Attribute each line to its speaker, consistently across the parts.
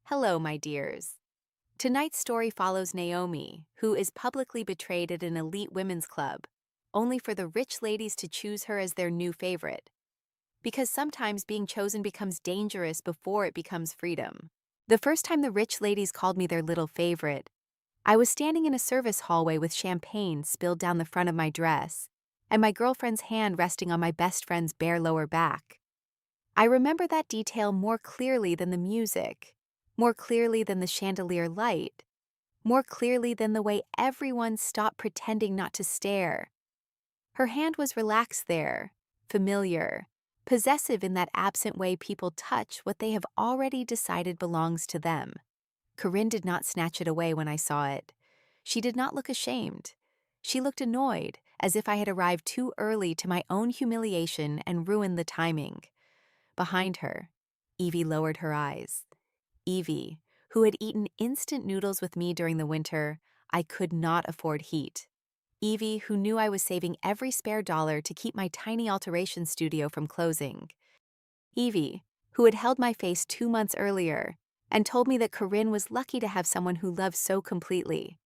Speaker 1: Hello, my dears. Tonight's story follows Naomi, who is publicly betrayed at an elite women's club, only for the rich ladies to choose her as their new favorite. Because sometimes being chosen becomes dangerous before it becomes freedom. The first time the rich ladies called me their little favorite, I was standing in a service hallway with champagne spilled down the front of my dress, and my girlfriend's hand resting on my best friend's bare lower back. I remember that detail more clearly than the music, more clearly than the chandelier light, more clearly than the way everyone stopped pretending not to stare. Her hand was relaxed there, familiar, possessive in that absent way people touch what they have already decided belongs to them. Corinne did not snatch it away when I saw it. She did not look ashamed. She looked annoyed, as if I had arrived too early to my own humiliation and ruined the timing. Behind her, Evie lowered her eyes. Evie, who had eaten instant noodles with me during the winter, I could not afford heat. Evie, who knew I was saving every spare dollar to keep my tiny alteration studio from closing. Evie, who had held my face 2 months earlier and told me that Corinne was lucky to have someone who loved so completely.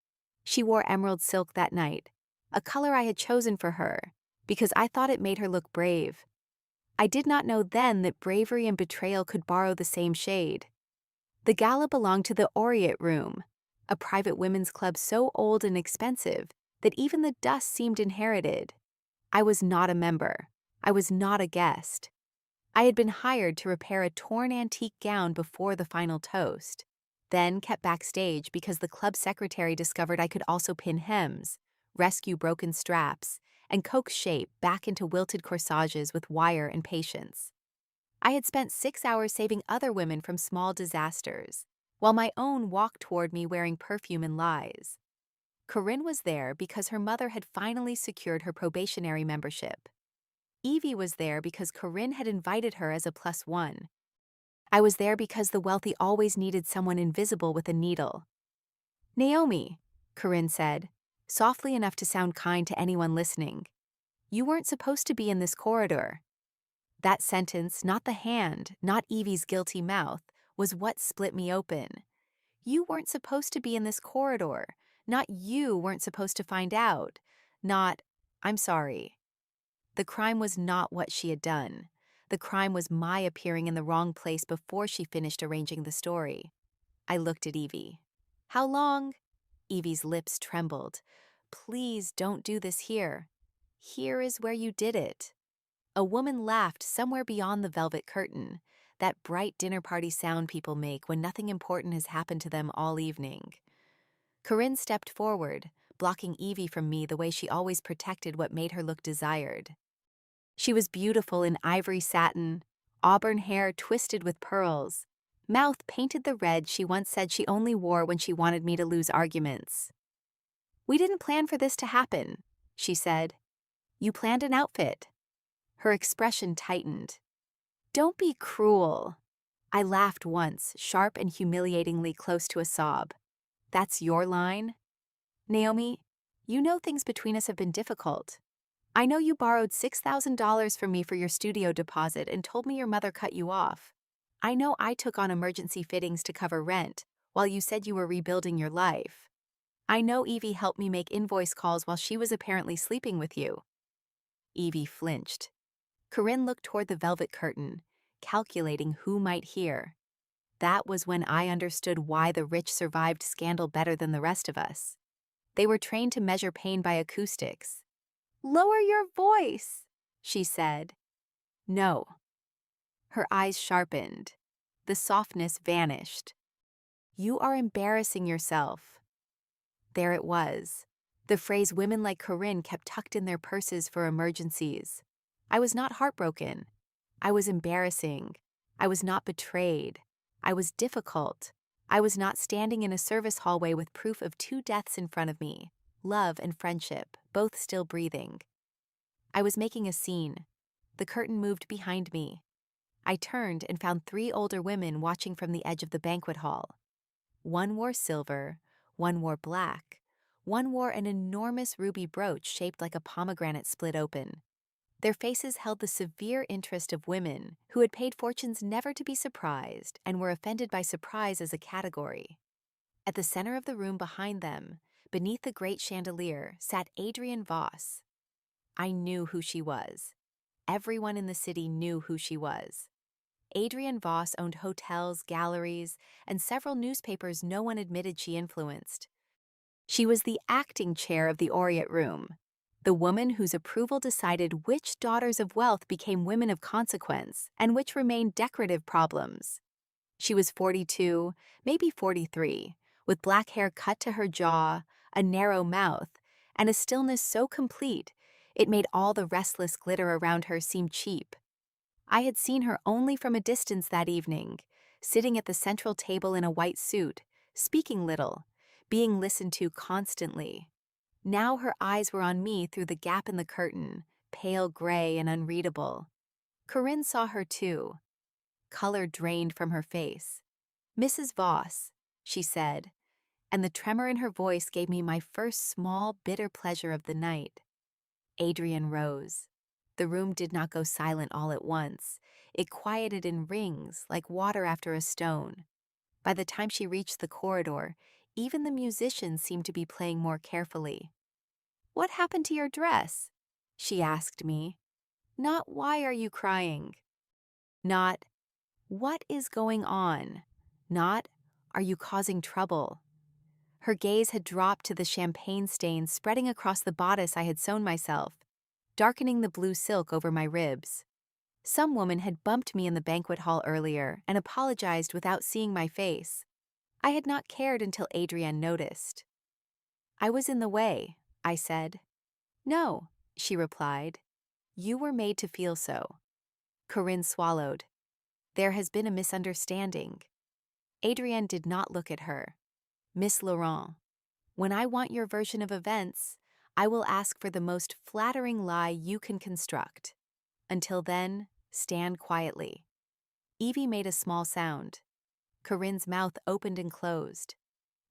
Speaker 1: She wore emerald silk that night, a color I had chosen for her, because I thought it made her look brave. I did not know then that bravery and betrayal could borrow the same shade. The gala belonged to the Aureate Room, a private women's club so old and expensive that even the dust seemed inherited. I was not a member. I was not a guest. I had been hired to repair a torn antique gown before the final toast, then kept backstage because the club secretary discovered I could also pin hems, rescue broken straps, and coax shape back into wilted corsages with wire and patience. I had spent 6 hours saving other women from small disasters, while my own walked toward me wearing perfume and lies. Corinne was there because her mother had finally secured her probationary membership. Evie was there because Corinne had invited her as a +1. I was there because the wealthy always needed someone invisible with a needle. Naomi, Corinne said, softly enough to sound kind to anyone listening. You weren't supposed to be in this corridor. That sentence, not the hand, not Evie's guilty mouth, was what split me open. You weren't supposed to be in this corridor. Not you weren't supposed to find out. Not, I'm sorry. The crime was not what she had done. The crime was my appearing in the wrong place before she finished arranging the story. I looked at Evie. How long? Evie's lips trembled. Please don't do this here. Here is where you did it. A woman laughed somewhere beyond the velvet curtain, that bright dinner party sound people make when nothing important has happened to them all evening. Corinne stepped forward, blocking Evie from me the way she always protected what made her look desired. She was beautiful in ivory satin, auburn hair twisted with pearls, mouth painted the red she once said she only wore when she wanted me to lose arguments. We didn't plan for this to happen, she said. You planned an outfit. Her expression tightened. Don't be cruel. I laughed once, sharp and humiliatingly close to a sob. That's your line? Naomi, you know things between us have been difficult. I know you borrowed $6,000 from me for your studio deposit and told me your mother cut you off. I know I took on emergency fittings to cover rent, while you said you were rebuilding your life. I know Evie helped me make invoice calls while she was apparently sleeping with you. Evie flinched. Corinne looked toward the velvet curtain, calculating who might hear. That was when I understood why the rich survived scandal better than the rest of us. They were trained to measure pain by acoustics. Lower your voice, she said. No. Her eyes sharpened. The softness vanished. You are embarrassing yourself. There it was. The phrase women like Corinne kept tucked in their purses for emergencies. I was not heartbroken. I was embarrassing. I was not betrayed. I was difficult. I was not standing in a service hallway with proof of 2 deaths in front of me, love and friendship, both still breathing. I was making a scene. The curtain moved behind me. I turned and found 3 older women watching from the edge of the banquet hall. One wore silver, one wore black, one wore an enormous ruby brooch shaped like a pomegranate split open. Their faces held the severe interest of women who had paid fortunes never to be surprised and were offended by surprise as a category. At the center of the room behind them, beneath the great chandelier, sat Adrienne Voss. I knew who she was. Everyone in the city knew who she was. Adrienne Voss owned hotels, galleries, and several newspapers no one admitted she influenced. She was the acting chair of the Aureate Room, the woman whose approval decided which daughters of wealth became women of consequence and which remained decorative problems. She was 42, maybe 43, with black hair cut to her jaw, a narrow mouth, and a stillness so complete it made all the restless glitter around her seem cheap. I had seen her only from a distance that evening, sitting at the central table in a white suit, speaking little, being listened to constantly. Now her eyes were on me through the gap in the curtain, pale gray and unreadable. Corinne saw her too. Color drained from her face. "Mrs. Voss," she said, and the tremor in her voice gave me my first small, bitter pleasure of the night. Adrienne rose. The room did not go silent all at once. It quieted in rings, like water after a stone. By the time she reached the corridor, even the musicians seemed to be playing more carefully. "What happened to your dress?" she asked me. Not "Why are you crying?" Not "What is going on?" Not "Are you causing trouble?" Her gaze had dropped to the champagne stains spreading across the bodice I had sewn myself, darkening the blue silk over my ribs. Some woman had bumped me in the banquet hall earlier and apologized without seeing my face. I had not cared until Adrienne noticed. "I was in the way," I said. "No," she replied. "You were made to feel so." Corinne swallowed. "There has been a misunderstanding." Adrienne did not look at her. "Miss Laurent, when I want your version of events, I will ask for the most flattering lie you can construct. Until then, stand quietly." Evie made a small sound. Corinne's mouth opened and closed.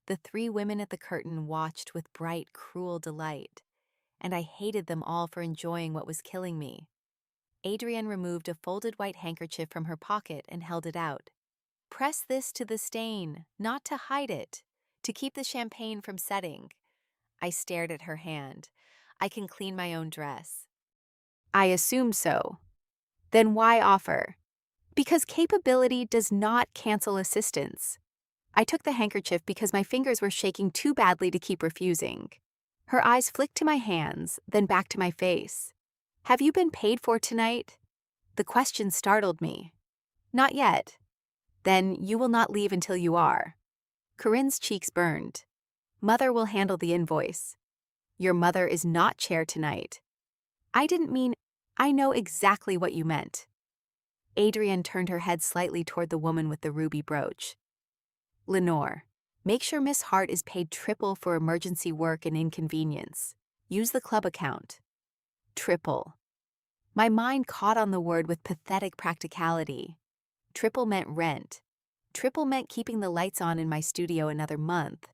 Speaker 1: The three women at the curtain watched with bright, cruel delight, and I hated them all for enjoying what was killing me. Adrienne removed a folded white handkerchief from her pocket and held it out. "Press this to the stain, not to hide it, to keep the champagne from setting." I stared at her hand. "I can clean my own dress." "I assumed so." "Then why offer?" "Because capability does not cancel assistance." I took the handkerchief because my fingers were shaking too badly to keep refusing. Her eyes flicked to my hands, then back to my face. "Have you been paid for tonight?" The question startled me. "Not yet." "Then you will not leave until you are." Corinne's cheeks burned. "Mother will handle the invoice." "Your mother is not chair tonight." "I didn't mean—" "I know exactly what you meant." Adrienne turned her head slightly toward the woman with the ruby brooch. "Lenore, make sure Miss Hart is paid triple for emergency work and inconvenience. Use the club account." Triple. My mind caught on the word with pathetic practicality. Triple meant rent. Triple meant keeping the lights on in my studio another month.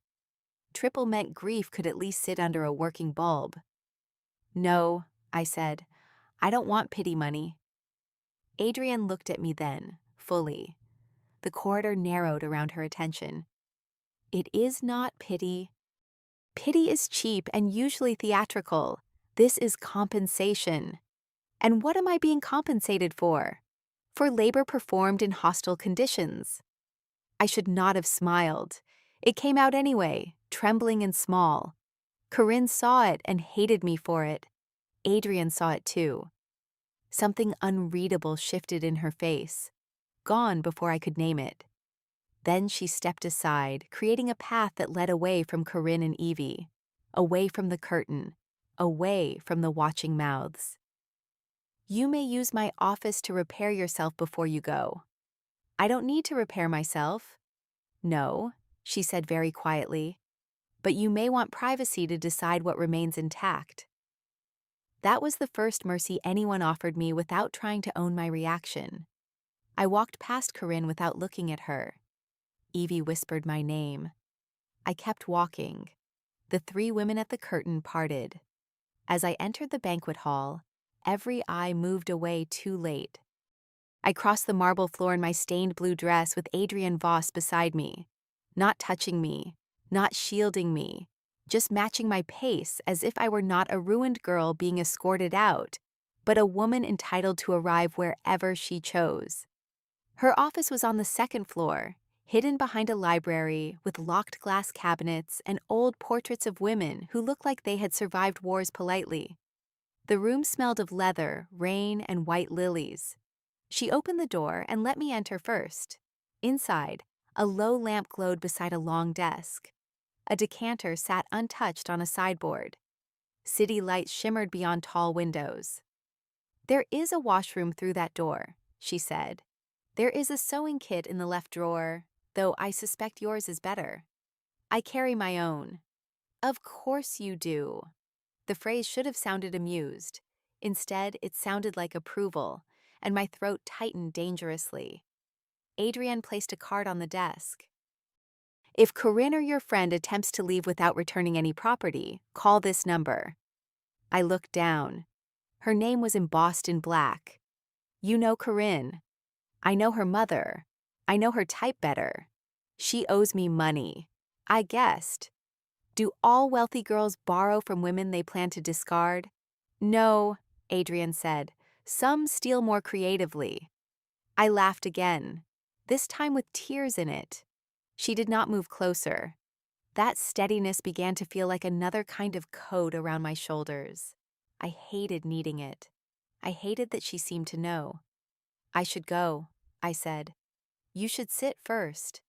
Speaker 1: Triple meant grief could at least sit under a working bulb. "No," I said. "I don't want pity money." Adrienne looked at me then, fully. The corridor narrowed around her attention. "It is not pity. Pity is cheap and usually theatrical. This is compensation. And what am I being compensated for? For labor performed in hostile conditions." I should not have smiled. It came out anyway, trembling and small. Corinne saw it and hated me for it. Adrienne saw it too. Something unreadable shifted in her face, gone before I could name it. Then she stepped aside, creating a path that led away from Corinne and Evie, away from the curtain, away from the watching mouths. "You may use my office to repair yourself before you go." "I don't need to repair myself." "No," she said very quietly, "but you may want privacy to decide what remains intact." That was the first mercy anyone offered me without trying to own my reaction. I walked past Corinne without looking at her. Evie whispered my name. I kept walking. The three women at the curtain parted. As I entered the banquet hall, every eye moved away too late. I crossed the marble floor in my stained blue dress with Adrienne Voss beside me, not touching me, not shielding me, just matching my pace as if I were not a ruined girl being escorted out, but a woman entitled to arrive wherever she chose. Her office was on the second floor, hidden behind a library with locked glass cabinets and old portraits of women who looked like they had survived wars politely. The room smelled of leather, rain, and white lilies. She opened the door and let me enter first. Inside, a low lamp glowed beside a long desk. A decanter sat untouched on a sideboard. City lights shimmered beyond tall windows. "There is a washroom through that door," she said. "There is a sewing kit in the left drawer, though I suspect yours is better. I carry my own." "Of course you do." The phrase should have sounded amused. Instead, it sounded like approval, and my throat tightened dangerously. Adrienne placed a card on the desk. "If Corinne or your friend attempts to leave without returning any property, call this number." I looked down. Her name was embossed in black. "You know Corinne. I know her mother. I know her type better. She owes me money." I guessed. "Do all wealthy girls borrow from women they plan to discard?" "No," Adrienne said. "Some steal more creatively." I laughed again, this time with tears in it. She did not move closer. That steadiness began to feel like another kind of coat around my shoulders. I hated needing it. I hated that she seemed to know. "I should go," I said. "You should sit first.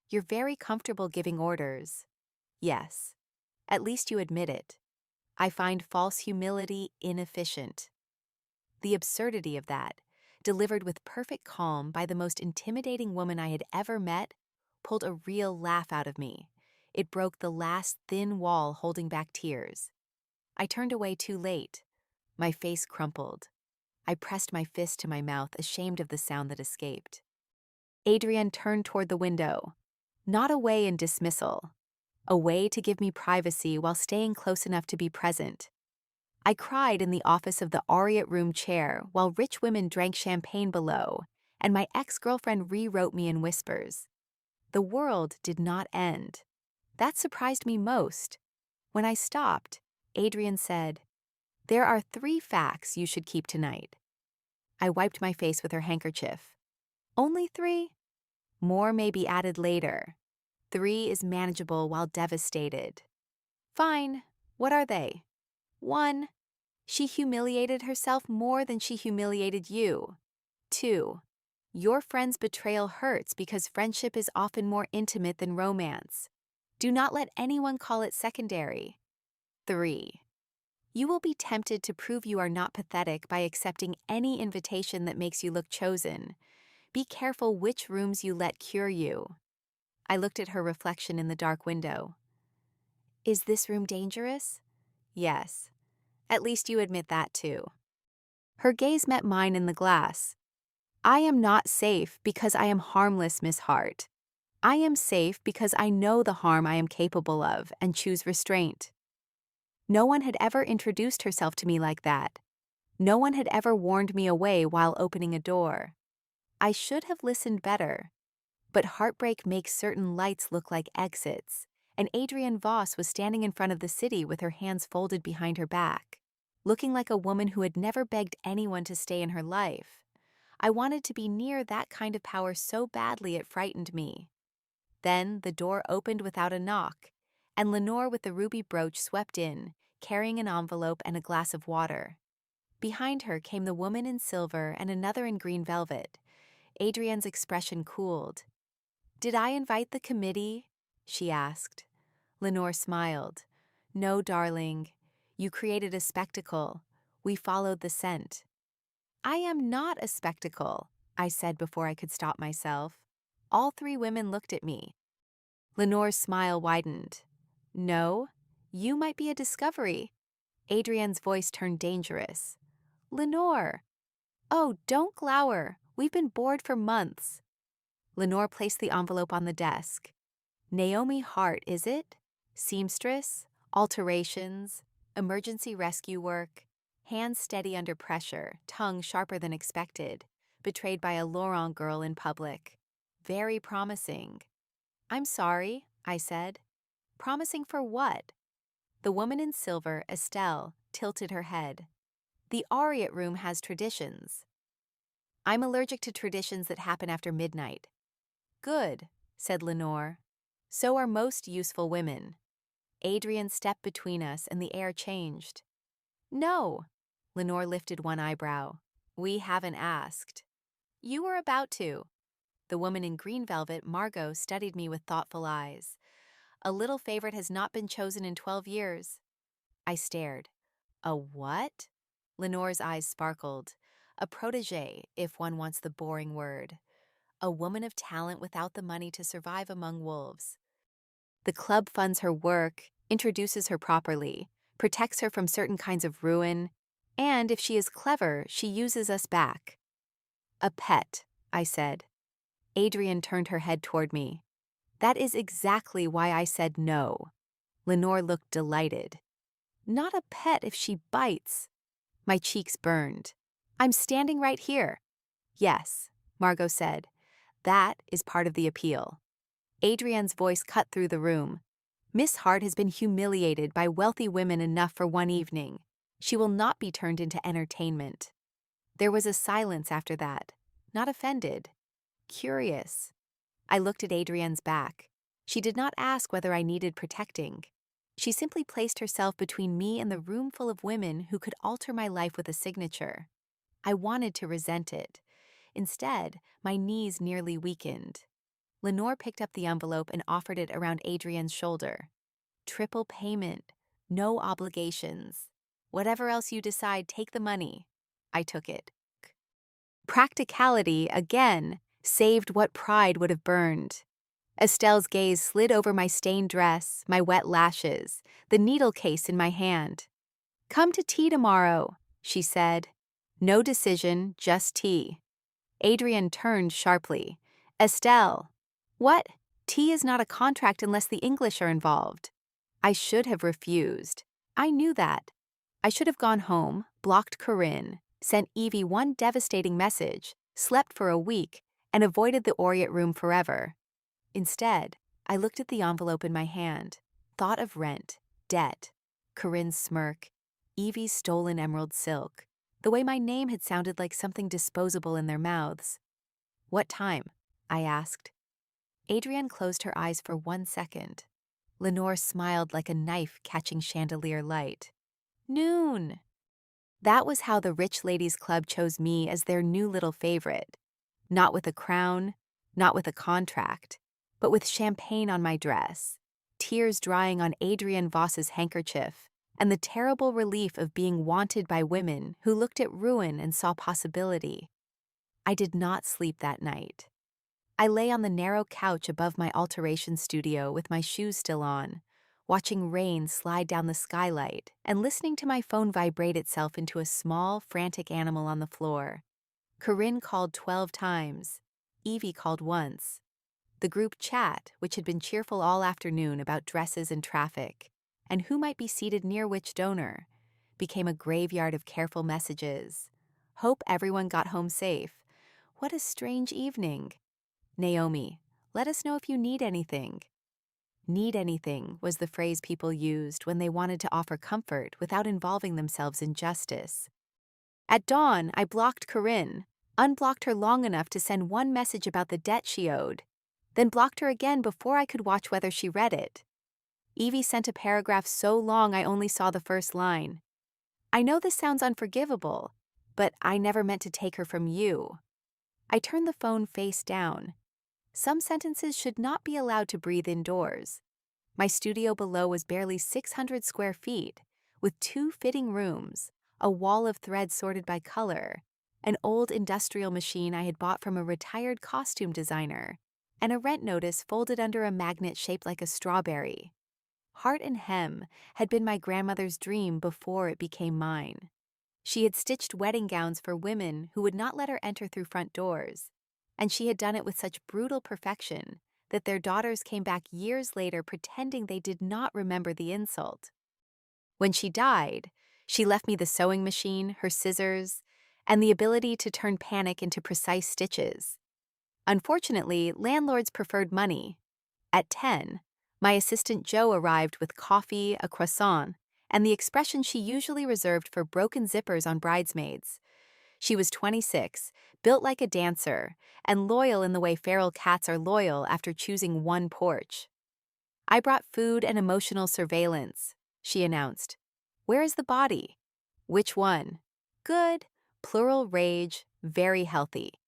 Speaker 1: You're very comfortable giving orders." "Yes. At least you admit it. I find false humility inefficient." The absurdity of that, delivered with perfect calm by the most intimidating woman I had ever met, pulled a real laugh out of me. It broke the last thin wall holding back tears. I turned away too late. My face crumpled. I pressed my fist to my mouth, ashamed of the sound that escaped. Adrienne turned toward the window, not away in dismissal, a way to give me privacy while staying close enough to be present. I cried in the office of the Aureate Room chair while rich women drank champagne below, and my ex-girlfriend rewrote me in whispers. The world did not end. That surprised me most. When I stopped, Adrienne said, "There are 3 facts you should keep tonight." I wiped my face with her handkerchief. "Only 3? More may be added later. 3 is manageable while devastated." "Fine. What are they?" 1. She humiliated herself more than she humiliated you. 2. Your friend's betrayal hurts because friendship is often more intimate than romance. Do not let anyone call it secondary. 3. You will be tempted to prove you are not pathetic by accepting any invitation that makes you look chosen. Be careful which rooms you let cure you. I looked at her reflection in the dark window. "Is this room dangerous?" "Yes. At least you admit that too." Her gaze met mine in the glass. "I am not safe because I am harmless, Miss Hart. I am safe because I know the harm I am capable of and choose restraint." No one had ever introduced herself to me like that. No one had ever warned me away while opening a door. I should have listened better. But heartbreak makes certain lights look like exits, and Adrienne Voss was standing in front of the city with her hands folded behind her back, looking like a woman who had never begged anyone to stay in her life. I wanted to be near that kind of power so badly it frightened me. Then the door opened without a knock, and Lenore with the ruby brooch swept in, carrying an envelope and a glass of water. Behind her came the woman in silver and another in green velvet. Adrienne's expression cooled. "Did I invite the committee?" she asked. Lenore smiled. "No, darling. You created a spectacle. We followed the scent." "I am not a spectacle," I said before I could stop myself. All 3 women looked at me. Lenore's smile widened. "No, you might be a discovery." Adrienne's voice turned dangerous. "Lenore." "Oh, don't glower. We've been bored for months." Lenore placed the envelope on the desk. "Naomi Hart, is it? Seamstress? Alterations? Emergency rescue work? hands steady under pressure, tongue sharper than expected, betrayed by a Laurent girl in public. Very promising. "I'm sorry," I said. "Promising for what?" The woman in silver, Estelle, tilted her head. "The Aureate Room has traditions." "I'm allergic to traditions that happen after midnight." "Good," said Lenore. "So are most useful women." Adrienne stepped between us and the air changed. "No." Lenore lifted one eyebrow. "We haven't asked." "You were about to." The woman in green velvet, Margot, studied me with thoughtful eyes. "A little favorite has not been chosen in 12 years." I stared. "A what?" Lenore's eyes sparkled. "A protégée, if one wants the boring word. A woman of talent without the money to survive among wolves. The club funds her work, introduces her properly, protects her from certain kinds of ruin, and if she is clever, she uses us back." "A pet," I said. Adrienne turned her head toward me. "That is exactly why I said no." Lenore looked delighted. "Not a pet if she bites." My cheeks burned. "I'm standing right here." "Yes," Margot said. "That is part of the appeal." Adrienne's voice cut through the room. "Miss Hart has been humiliated by wealthy women enough for one evening. She will not be turned into entertainment." There was a silence after that, not offended. Curious. I looked at Adrienne's back. She did not ask whether I needed protecting. She simply placed herself between me and the room full of women who could alter my life with a signature. I wanted to resent it. Instead, my knees nearly weakened. Lenore picked up the envelope and offered it around Adrienne's shoulder. "Triple payment. No obligations. Whatever else you decide, take the money." I took it. Practicality, again, saved what pride would have burned. Estelle's gaze slid over my stained dress, my wet lashes, the needle case in my hand. "Come to tea tomorrow," she said. No decision, just tea. Adrienne turned sharply. "Estelle." "What? Tea is not a contract unless the English are involved." I should have refused. I knew that. I should have gone home, blocked Corinne, sent Evie one devastating message, slept for a week, and avoided the Aureate Room forever. Instead, I looked at the envelope in my hand, thought of rent, debt, Corinne's smirk, Evie's stolen emerald silk, the way my name had sounded like something disposable in their mouths. "What time?" I asked. Adrienne closed her eyes for 1 second. Lenore smiled like a knife catching chandelier light. "Noon." That was how the Rich Ladies Club chose me as their new little favorite. Not with a crown, not with a contract, but with champagne on my dress, tears drying on Adrienne Voss's handkerchief, and the terrible relief of being wanted by women who looked at ruin and saw possibility. I did not sleep that night. I lay on the narrow couch above my alteration studio with my shoes still on, watching rain slide down the skylight and listening to my phone vibrate itself into a small, frantic animal on the floor. Corinne called 12 times. Evie called once. The group chat, which had been cheerful all afternoon about dresses and traffic, and who might be seated near which donor, became a graveyard of careful messages. "Hope everyone got home safe. What a strange evening. Naomi, let us know if you need anything." "Need anything" was the phrase people used when they wanted to offer comfort without involving themselves in justice. At dawn, I blocked Corinne, unblocked her long enough to send one message about the debt she owed, then blocked her again before I could watch whether she read it. Evie sent a paragraph so long I only saw the first line. "I know this sounds unforgivable, but I never meant to take her from you." I turned the phone face down. Some sentences should not be allowed to breathe indoors. My studio below was barely 600 square feet, with 2 fitting rooms, a wall of thread sorted by color, an old industrial machine I had bought from a retired costume designer, and a rent notice folded under a magnet shaped like a strawberry. Heart and hem had been my grandmother's dream before it became mine. She had stitched wedding gowns for women who would not let her enter through front doors, and she had done it with such brutal perfection that their daughters came back years later pretending they did not remember the insult. When she died, She left me the sewing machine, her scissors, and the ability to turn panic into precise stitches. Unfortunately, landlords preferred money. At 10, my assistant Joe arrived with coffee, a croissant, and the expression she usually reserved for broken zippers on bridesmaids. She was 26, built like a dancer, and loyal in the way feral cats are loyal after choosing one porch. "I brought food and emotional surveillance," she announced. "Where is the body?" "Which one?" "Good, plural rage, very healthy."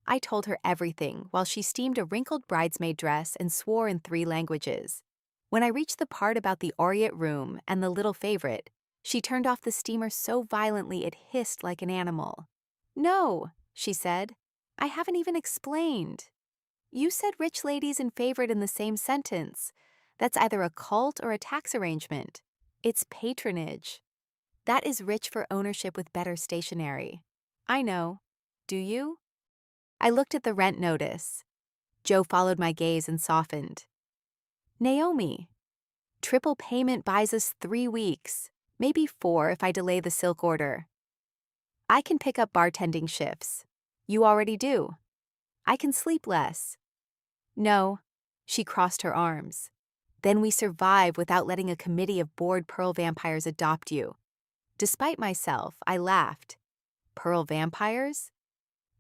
Speaker 1: I told her everything while she steamed a wrinkled bridesmaid dress and swore in 3 languages. When I reached the part about the Aureate Room and the little favorite, she turned off the steamer so violently it hissed like an animal. "No," she said. "I haven't even explained. You said rich ladies and favorite in the same sentence. That's either a cult or a tax arrangement. It's patronage. That is rich for ownership with better stationery." "I know. Do you?" I looked at the rent notice. Joe followed my gaze and softened. "Naomi, triple payment buys us 3 weeks, maybe 4 if I delay the silk order. I can pick up bartending shifts. You already do. I can sleep less." "No," she crossed her arms. "Then we survive without letting a committee of bored pearl vampires adopt you." Despite myself, I laughed. Pearl vampires?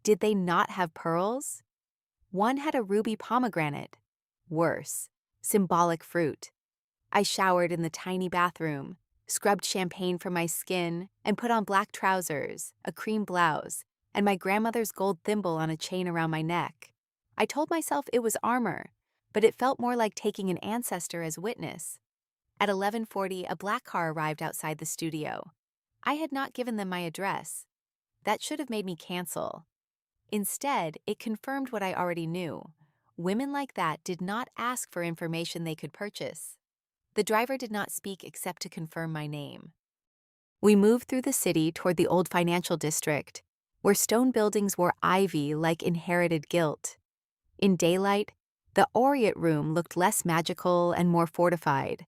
Speaker 1: Did they not have pearls? One had a ruby pomegranate. Worse, symbolic fruit. I showered in the tiny bathroom, scrubbed champagne from my skin, and put on black trousers, a cream blouse, and my grandmother's gold thimble on a chain around my neck. I told myself it was armor, but it felt more like taking an ancestor as witness. At 11:40, a black car arrived outside the studio. I had not given them my address. That should have made me cancel. Instead, it confirmed what I already knew. Women like that did not ask for information they could purchase. The driver did not speak except to confirm my name. We moved through the city toward the old financial district, where stone buildings wore ivy like inherited guilt. In daylight, the Aureate Room looked less magical and more fortified.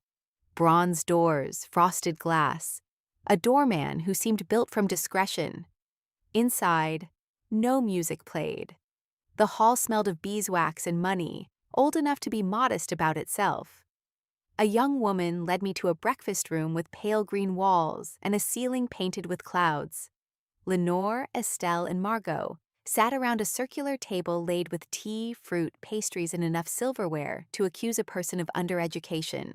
Speaker 1: Bronze doors, frosted glass, a doorman who seemed built from discretion. Inside, no music played. The hall smelled of beeswax and money, old enough to be modest about itself. A young woman led me to a breakfast room with pale green walls and a ceiling painted with clouds. Lenore, Estelle, and Margot sat around a circular table laid with tea, fruit, pastries, and enough silverware to accuse a person of undereducation.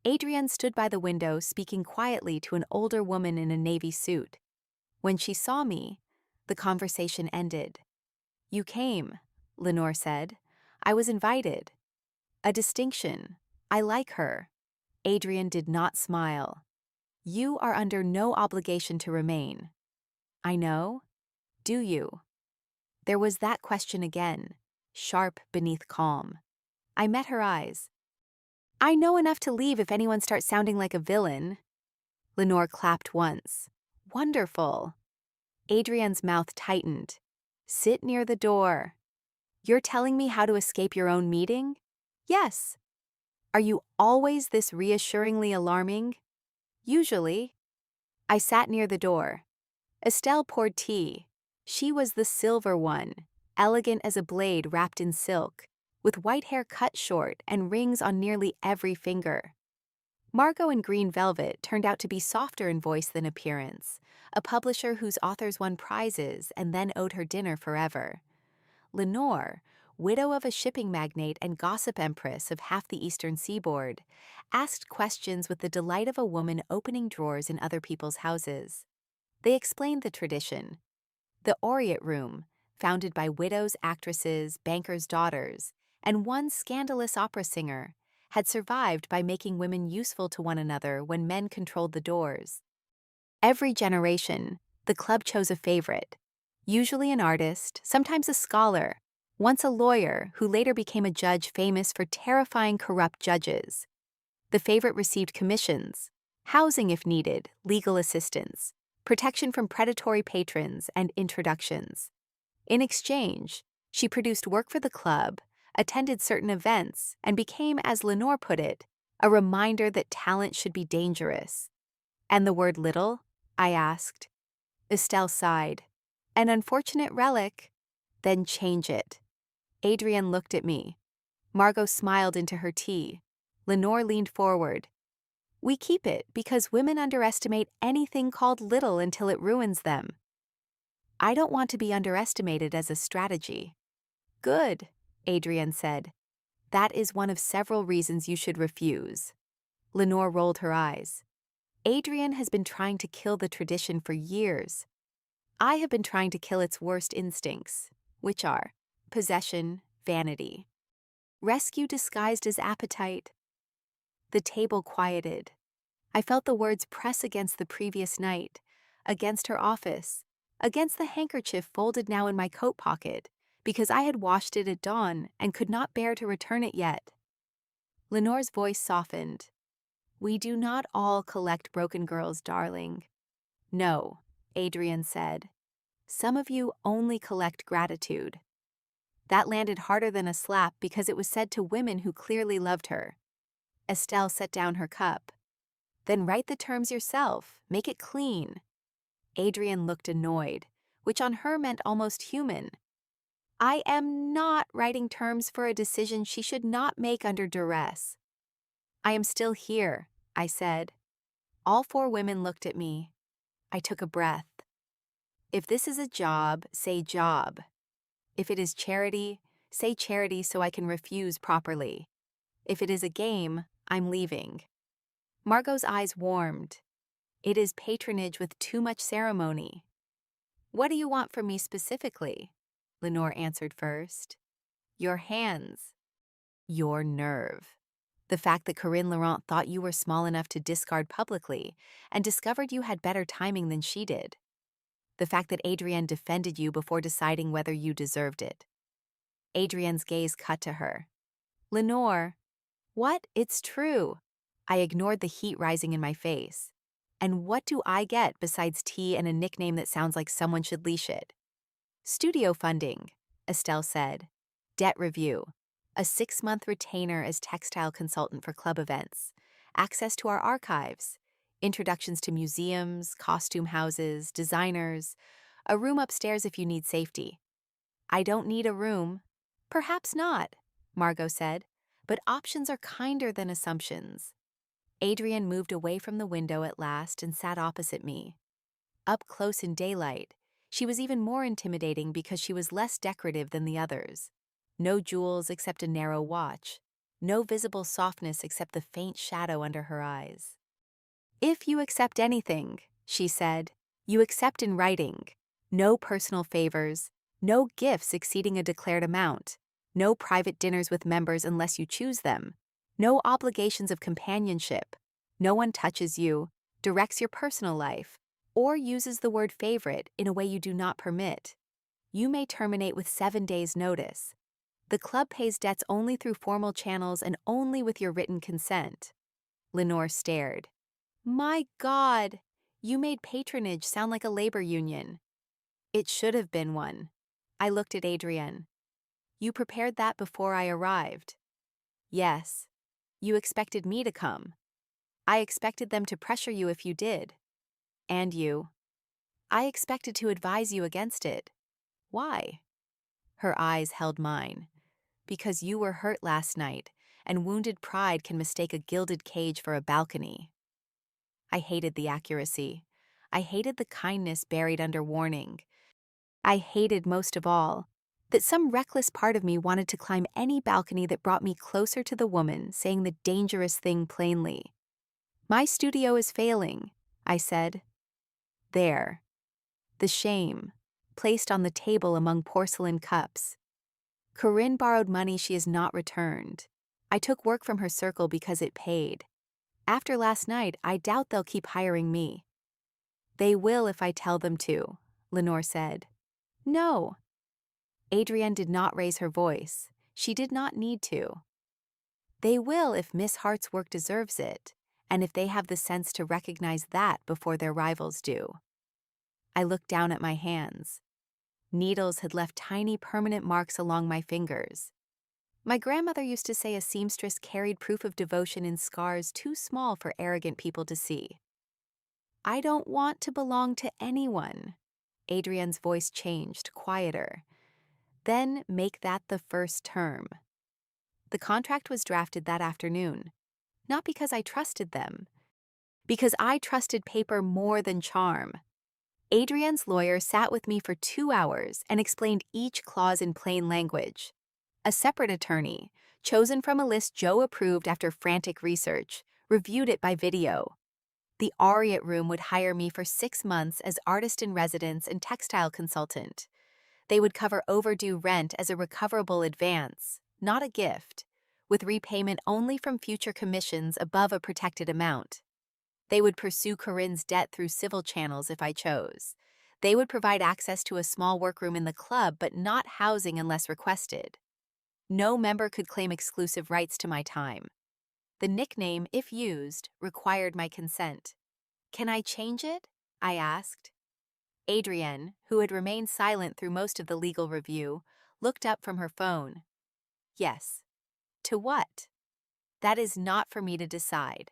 Speaker 1: Adrienne stood by the window speaking quietly to an older woman in a navy suit. When she saw me, the conversation ended. "You came," Lenore said. "I was invited. A distinction. I like her." Adrienne did not smile. "You are under no obligation to remain." "I know. Do you?" There was that question again, sharp beneath calm. I met her eyes. "I know enough to leave if anyone starts sounding like a villain." Lenore clapped once. "Wonderful." Adrienne's mouth tightened. "Sit near the door." "You're telling me how to escape your own meeting?" "Yes." "Are you always this reassuringly alarming?" "Usually." I sat near the door. Estelle poured tea. She was the silver one, elegant as a blade wrapped in silk, with white hair cut short and rings on nearly every finger. Margot in green velvet turned out to be softer in voice than appearance, a publisher whose authors won prizes and then owed her dinner forever. Lenore, widow of a shipping magnate and gossip empress of half the eastern seaboard, asked questions with the delight of a woman opening drawers in other people's houses. They explained the tradition. The Aureate Room, founded by widows, actresses, bankers' daughters, and one scandalous opera singer, had survived by making women useful to one another when men controlled the doors. Every generation, the club chose a favorite, usually an artist, sometimes a scholar, once a lawyer who later became a judge famous for terrifying corrupt judges. The favorite received commissions, housing if needed, legal assistance, protection from predatory patrons, and introductions. In exchange, she produced work for the club, attended certain events, and became, as Lenore put it, a reminder that talent should be dangerous. And the word little? I asked. Estelle sighed. An unfortunate relic. Then change it. Adrienne looked at me. Margot smiled into her tea. Lenore leaned forward. We keep it because women underestimate anything called little until it ruins them. I don't want to be underestimated as a strategy. Good, Adrienne said. That is one of several reasons you should refuse. Lenore rolled her eyes. Adrienne has been trying to kill the tradition for years. I have been trying to kill its worst instincts, which are possession, vanity. Rescue disguised as appetite. The table quieted. I felt the words press against the previous night, against her office, against the handkerchief folded now in my coat pocket, because I had washed it at dawn and could not bear to return it yet. Lenore's voice softened. We do not all collect broken girls, darling. No, Adrienne said. Some of you only collect gratitude. That landed harder than a slap because it was said to women who clearly loved her. Estelle set down her cup. Then write the terms yourself, make it clean. Adrienne looked annoyed, which on her meant almost human. I am not writing terms for a decision she should not make under duress. I am still here, I said. All four women looked at me. I took a breath. If this is a job, say job. If it is charity, say charity so I can refuse properly. If it is a game, I'm leaving. Margot's eyes warmed. It is patronage with too much ceremony. What do you want from me specifically? Lenore answered first. Your hands. Your nerve. The fact that Corinne Laurent thought you were small enough to discard publicly and discovered you had better timing than she did. The fact that Adrienne defended you before deciding whether you deserved it. Adrienne's gaze cut to her. Lenore. What? It's true. I ignored the heat rising in my face. And what do I get besides tea and a nickname that sounds like someone should leash it? Studio funding, Estelle said. Debt review. A 6-month retainer as textile consultant for club events. Access to our archives. Introductions to museums, costume houses, designers. A room upstairs if you need safety. I don't need a room. Perhaps not, Margot said, but options are kinder than assumptions. Adrienne moved away from the window at last and sat opposite me. Up close in daylight, she was even more intimidating because she was less decorative than the others. No jewels except a narrow watch. No visible softness except the faint shadow under her eyes. If you accept anything, she said, you accept in writing. No personal favors, no gifts exceeding a declared amount, no private dinners with members unless you choose them, no obligations of companionship. No one touches you, directs your personal life, or uses the word favorite in a way you do not permit. You may terminate with 7 days' notice. The club pays debts only through formal channels and only with your written consent. Lenore stared. My God, you made patronage sound like a labor union. It should have been one. I looked at Adrienne. You prepared that before I arrived. Yes. You expected me to come. I expected them to pressure you if you did. And you. I expected to advise you against it. Why? Her eyes held mine. Because you were hurt last night, and wounded pride can mistake a gilded cage for a balcony. I hated the accuracy. I hated the kindness buried under warning. I hated most of all that some reckless part of me wanted to climb any balcony that brought me closer to the woman saying the dangerous thing plainly. My studio is failing, I said. There. The shame, placed on the table among porcelain cups. Corinne borrowed money she has not returned. I took work from her circle because it paid. After last night, I doubt they'll keep hiring me. They will if I tell them to, Lenore said. No. Adrienne did not raise her voice. She did not need to. They will if Miss Hart's work deserves it, and if they have the sense to recognize that before their rivals do. I looked down at my hands. Needles had left tiny permanent marks along my fingers. My grandmother used to say a seamstress carried proof of devotion in scars too small for arrogant people to see. I don't want to belong to anyone. Adrienne's voice changed, quieter. Then make that the first term. The contract was drafted that afternoon, not because I trusted them, because I trusted paper more than charm. Adrienne's lawyer sat with me for 2 hours and explained each clause in plain language. A separate attorney, chosen from a list Joe approved after frantic research, reviewed it by video. The Aureate Room would hire me for 6 months as artist-in-residence and textile consultant. They would cover overdue rent as a recoverable advance, not a gift, with repayment only from future commissions above a protected amount. They would pursue Corinne's debt through civil channels if I chose. They would provide access to a small workroom in the club but not housing unless requested. No member could claim exclusive rights to my time. The nickname, if used, required my consent. Can I change it? I asked. Adrienne, who had remained silent through most of the legal review, looked up from her phone. Yes. To what? That is not for me to decide.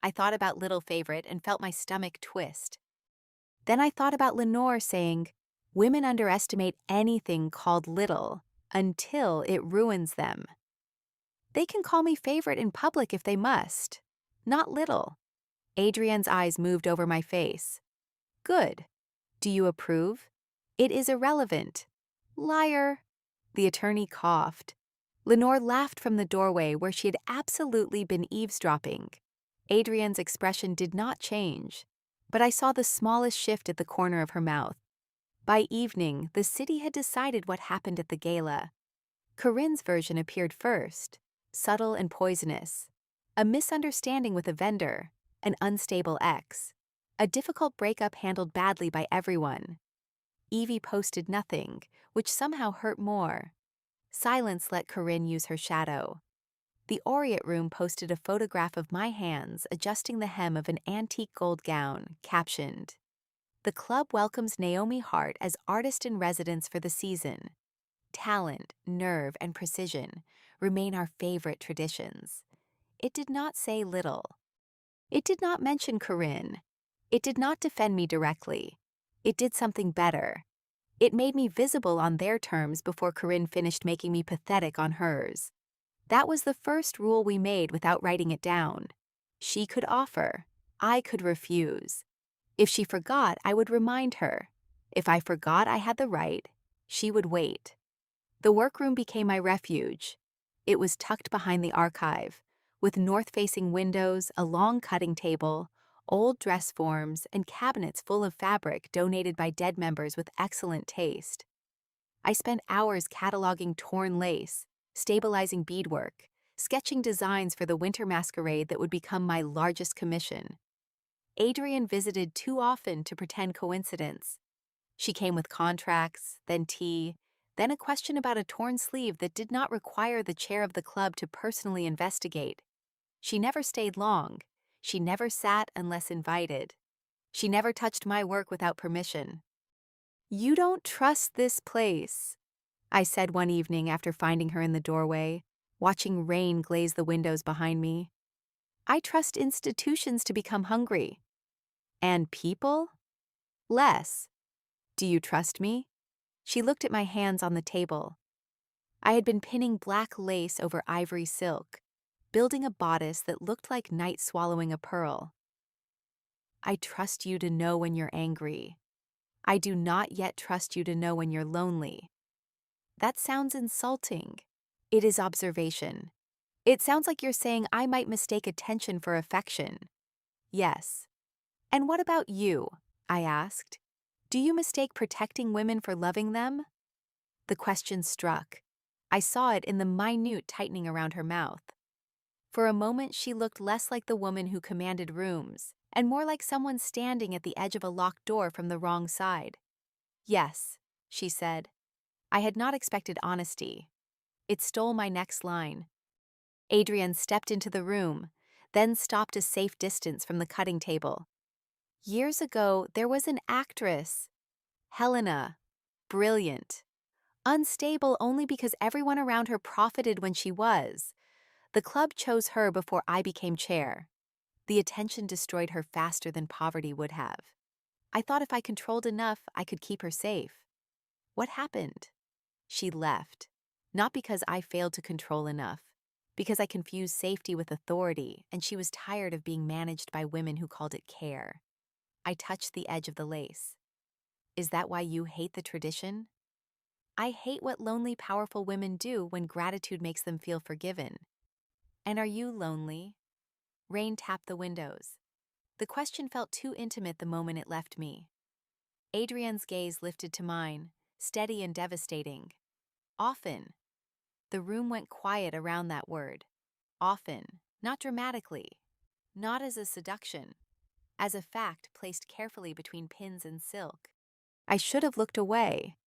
Speaker 1: I thought about Little Favorite and felt my stomach twist. Then I thought about Lenore saying, women underestimate anything called little until it ruins them. They can call me favorite in public if they must, not little. Adrienne's eyes moved over my face. Good. Do you approve? It is irrelevant. Liar. The attorney coughed. Lenore laughed from the doorway where she had absolutely been eavesdropping. Adrienne's expression did not change, but I saw the smallest shift at the corner of her mouth. By evening, the city had decided what happened at the gala. Corinne's version appeared first, subtle and poisonous. A misunderstanding with a vendor, an unstable ex, a difficult breakup handled badly by everyone. Evie posted nothing, which somehow hurt more. Silence let Corinne use her shadow. The Aureate Room posted a photograph of my hands adjusting the hem of an antique gold gown, captioned, "The club welcomes Naomi Hart as artist-in-residence for the season. Talent, nerve, and precision remain our favorite traditions." It did not say little. It did not mention Corinne. It did not defend me directly. It did something better. It made me visible on their terms before Corinne finished making me pathetic on hers. That was the first rule we made without writing it down. She could offer. I could refuse. If she forgot, I would remind her. If I forgot I had the right, she would wait. The workroom became my refuge. It was tucked behind the archive, with north-facing windows, a long cutting table, old dress forms, and cabinets full of fabric donated by dead members with excellent taste. I spent hours cataloging torn lace, stabilizing beadwork, sketching designs for the winter masquerade that would become my largest commission. Adrienne visited too often to pretend coincidence. She came with contracts, then tea, then a question about a torn sleeve that did not require the chair of the club to personally investigate. She never stayed long. She never sat unless invited. She never touched my work without permission. "You don't trust this place," I said one evening after finding her in the doorway, watching rain glaze the windows behind me. "I trust institutions to become hungry." "And people?" "Less. Do you trust me?" She looked at my hands on the table. I had been pinning black lace over ivory silk, building a bodice that looked like night swallowing a pearl. "I trust you to know when you're angry. I do not yet trust you to know when you're lonely." That sounds insulting. It is observation. It sounds like you're saying I might mistake attention for affection. Yes. "And what about you?" I asked. "Do you mistake protecting women for loving them?" The question struck. I saw it in the minute tightening around her mouth. For a moment she looked less like the woman who commanded rooms, and more like someone standing at the edge of a locked door from the wrong side. "Yes," she said. I had not expected honesty. It stole my next line. Adrienne stepped into the room, then stopped a safe distance from the cutting table. "Years ago, there was an actress, Helena, brilliant, unstable only because everyone around her profited when she was. The club chose her before I became chair. The attention destroyed her faster than poverty would have. I thought if I controlled enough, I could keep her safe. What happened? She left. Not because I failed to control enough, because I confused safety with authority, and she was tired of being managed by women who called it care. I touched the edge of the lace. Is that why you hate the tradition? I hate what lonely, powerful women do when gratitude makes them feel forgiven. And are you lonely? Rain tapped the windows. The question felt too intimate the moment it left me. Adrienne's gaze lifted to mine, steady and devastating. Often. The room went quiet around that word. Often, not dramatically, not as a seduction, as a fact placed carefully between pins and silk. I should have looked away.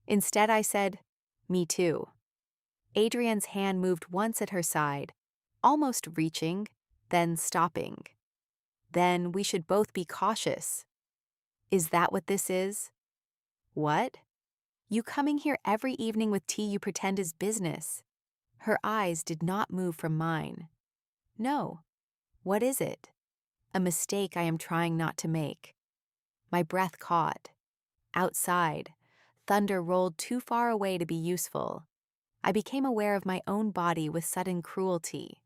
Speaker 1: Instead, I said, "Me too." Adrienne's hand moved once at her side, almost reaching, then stopping. Then we should both be cautious. Is that what this is? What? You coming here every evening with tea you pretend is business. Her eyes did not move from mine. No. What is it? A mistake I am trying not to make. My breath caught. Outside, thunder rolled too far away to be useful. I became aware of my own body with sudden cruelty.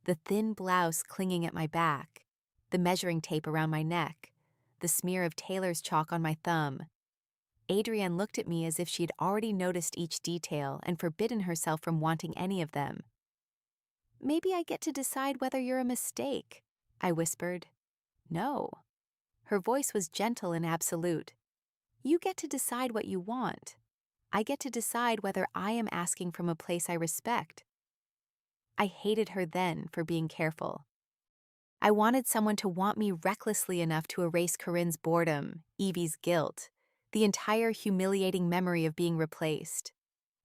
Speaker 1: The thin blouse clinging at my back, the measuring tape around my neck, the smear of tailor's chalk on my thumb. Adrienne looked at me as if she'd already noticed each detail and forbidden herself from wanting any of them. Maybe I get to decide whether you're a mistake, I whispered. No. Her voice was gentle and absolute. You get to decide what you want. I get to decide whether I am asking from a place I respect. I hated her then for being careful. I wanted someone to want me recklessly enough to erase Corinne's boredom, Evie's guilt, the entire humiliating memory of being replaced.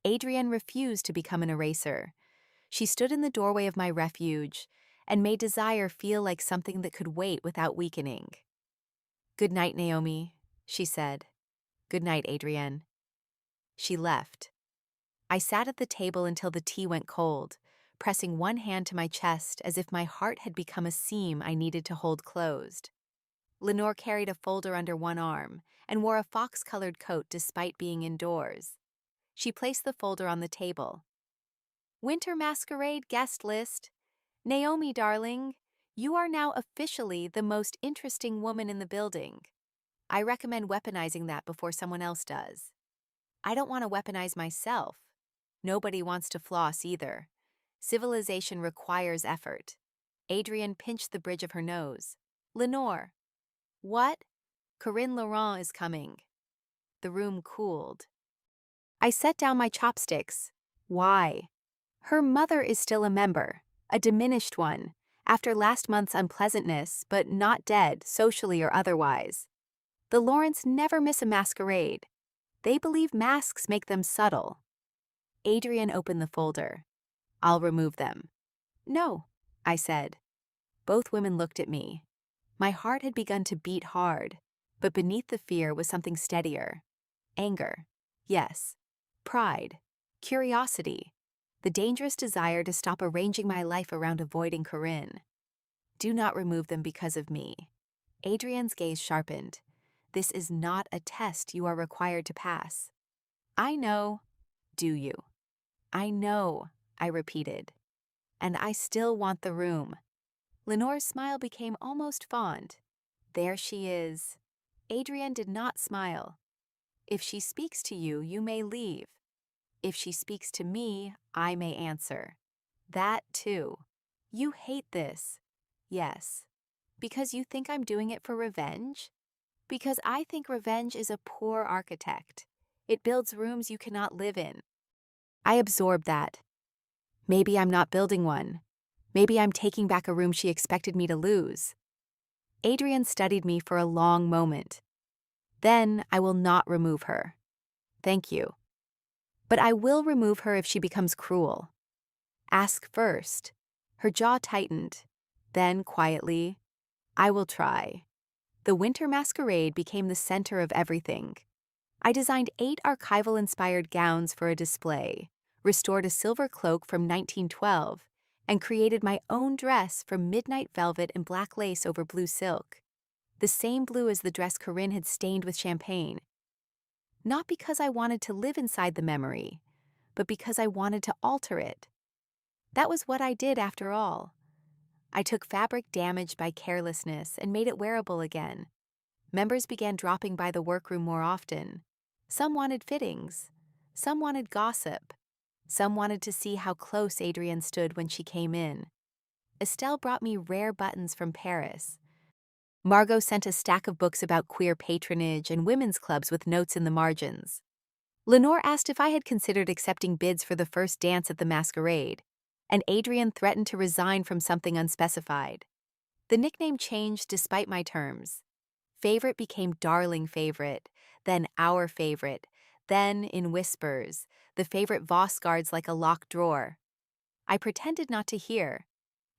Speaker 1: Adrienne refused to become an eraser. She stood in the doorway of my refuge and made desire feel like something that could wait without weakening. "Good night, Naomi," she said. "Good night, Adrienne." She left. I sat at the table until the tea went cold, pressing one hand to my chest as if my heart had become a seam I needed to hold closed. Lenore carried a folder under one arm and wore a fox-colored coat despite being indoors. She placed the folder on the table. "Winter Masquerade guest list. Naomi, darling, you are now officially the most interesting woman in the building. I recommend weaponizing that before someone else does. I don't want to weaponize myself. Nobody wants to floss either. Civilization requires effort." Adrienne pinched the bridge of her nose. "Lenore." "What?" "Corinne Laurent is coming." The room cooled. I set down my chopsticks. Why? Her mother is still a member, a diminished one, after last month's unpleasantness, but not dead, socially or otherwise. The Laurents never miss a masquerade. They believe masks make them subtle. Adrienne opened the folder. "I'll remove them." "No," I said. Both women looked at me. My heart had begun to beat hard, but beneath the fear was something steadier. Anger. Yes. Pride. Curiosity. The dangerous desire to stop arranging my life around avoiding Corinne. "Do not remove them because of me." Adrienne's gaze sharpened. "This is not a test you are required to pass." "I know." "Do you?" "I know," I repeated. "And I still want the room." Lenore's smile became almost fond. "There she is." Adrienne did not smile. "If she speaks to you, you may leave. If she speaks to me, I may answer." "That too." "You hate this." "Yes." "Because you think I'm doing it for revenge?" "Because I think revenge is a poor architect. It builds rooms you cannot live in." I absorbed that. Maybe I'm not building one. Maybe I'm taking back a room she expected me to lose. Adrienne studied me for a long moment. "Then I will not remove her." "Thank you." "But I will remove her if she becomes cruel." "Ask first." Her jaw tightened. Then, quietly, "I will try." The winter masquerade became the center of everything. I designed 8 archival-inspired gowns for a display, restored a silver cloak from 1912, and created my own dress from midnight velvet and black lace over blue silk, the same blue as the dress Corinne had stained with champagne. Not because I wanted to live inside the memory, but because I wanted to alter it. That was what I did after all. I took fabric damaged by carelessness and made it wearable again. Members began dropping by the workroom more often. Some wanted fittings. Some wanted gossip. Some wanted to see how close Adrienne stood when she came in. Estelle brought me rare buttons from Paris. Margot sent a stack of books about queer patronage and women's clubs with notes in the margins. Lenore asked if I had considered accepting bids for the first dance at the masquerade, and Adrienne threatened to resign from something unspecified. The nickname changed despite my terms. Favorite became darling favorite, then our favorite, then, in whispers, the favorite Voss guards like a locked drawer. I pretended not to hear.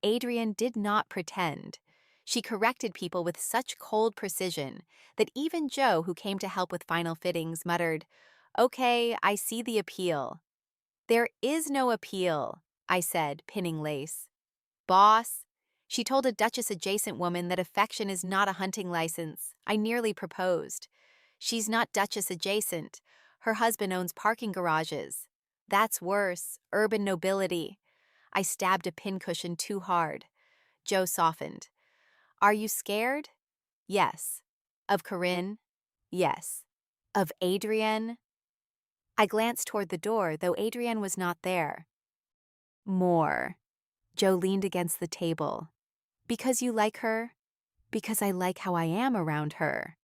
Speaker 1: Adrienne did not pretend. She corrected people with such cold precision that even Joe, who came to help with final fittings, muttered, "Okay, I see the appeal." "There is no appeal," I said, pinning lace. "Boss," she told a Duchess-adjacent woman that affection is not a hunting license. I nearly proposed. "She's not Duchess-adjacent. Her husband owns parking garages." "That's worse, urban nobility." I stabbed a pincushion too hard. Joe softened. "Are you scared?" "Yes." "Of Corinne?" "Yes." "Of Adrienne?" I glanced toward the door, though Adrienne was not there. "More." Joe leaned against the table. "Because you like her?" "Because I like how I am around her."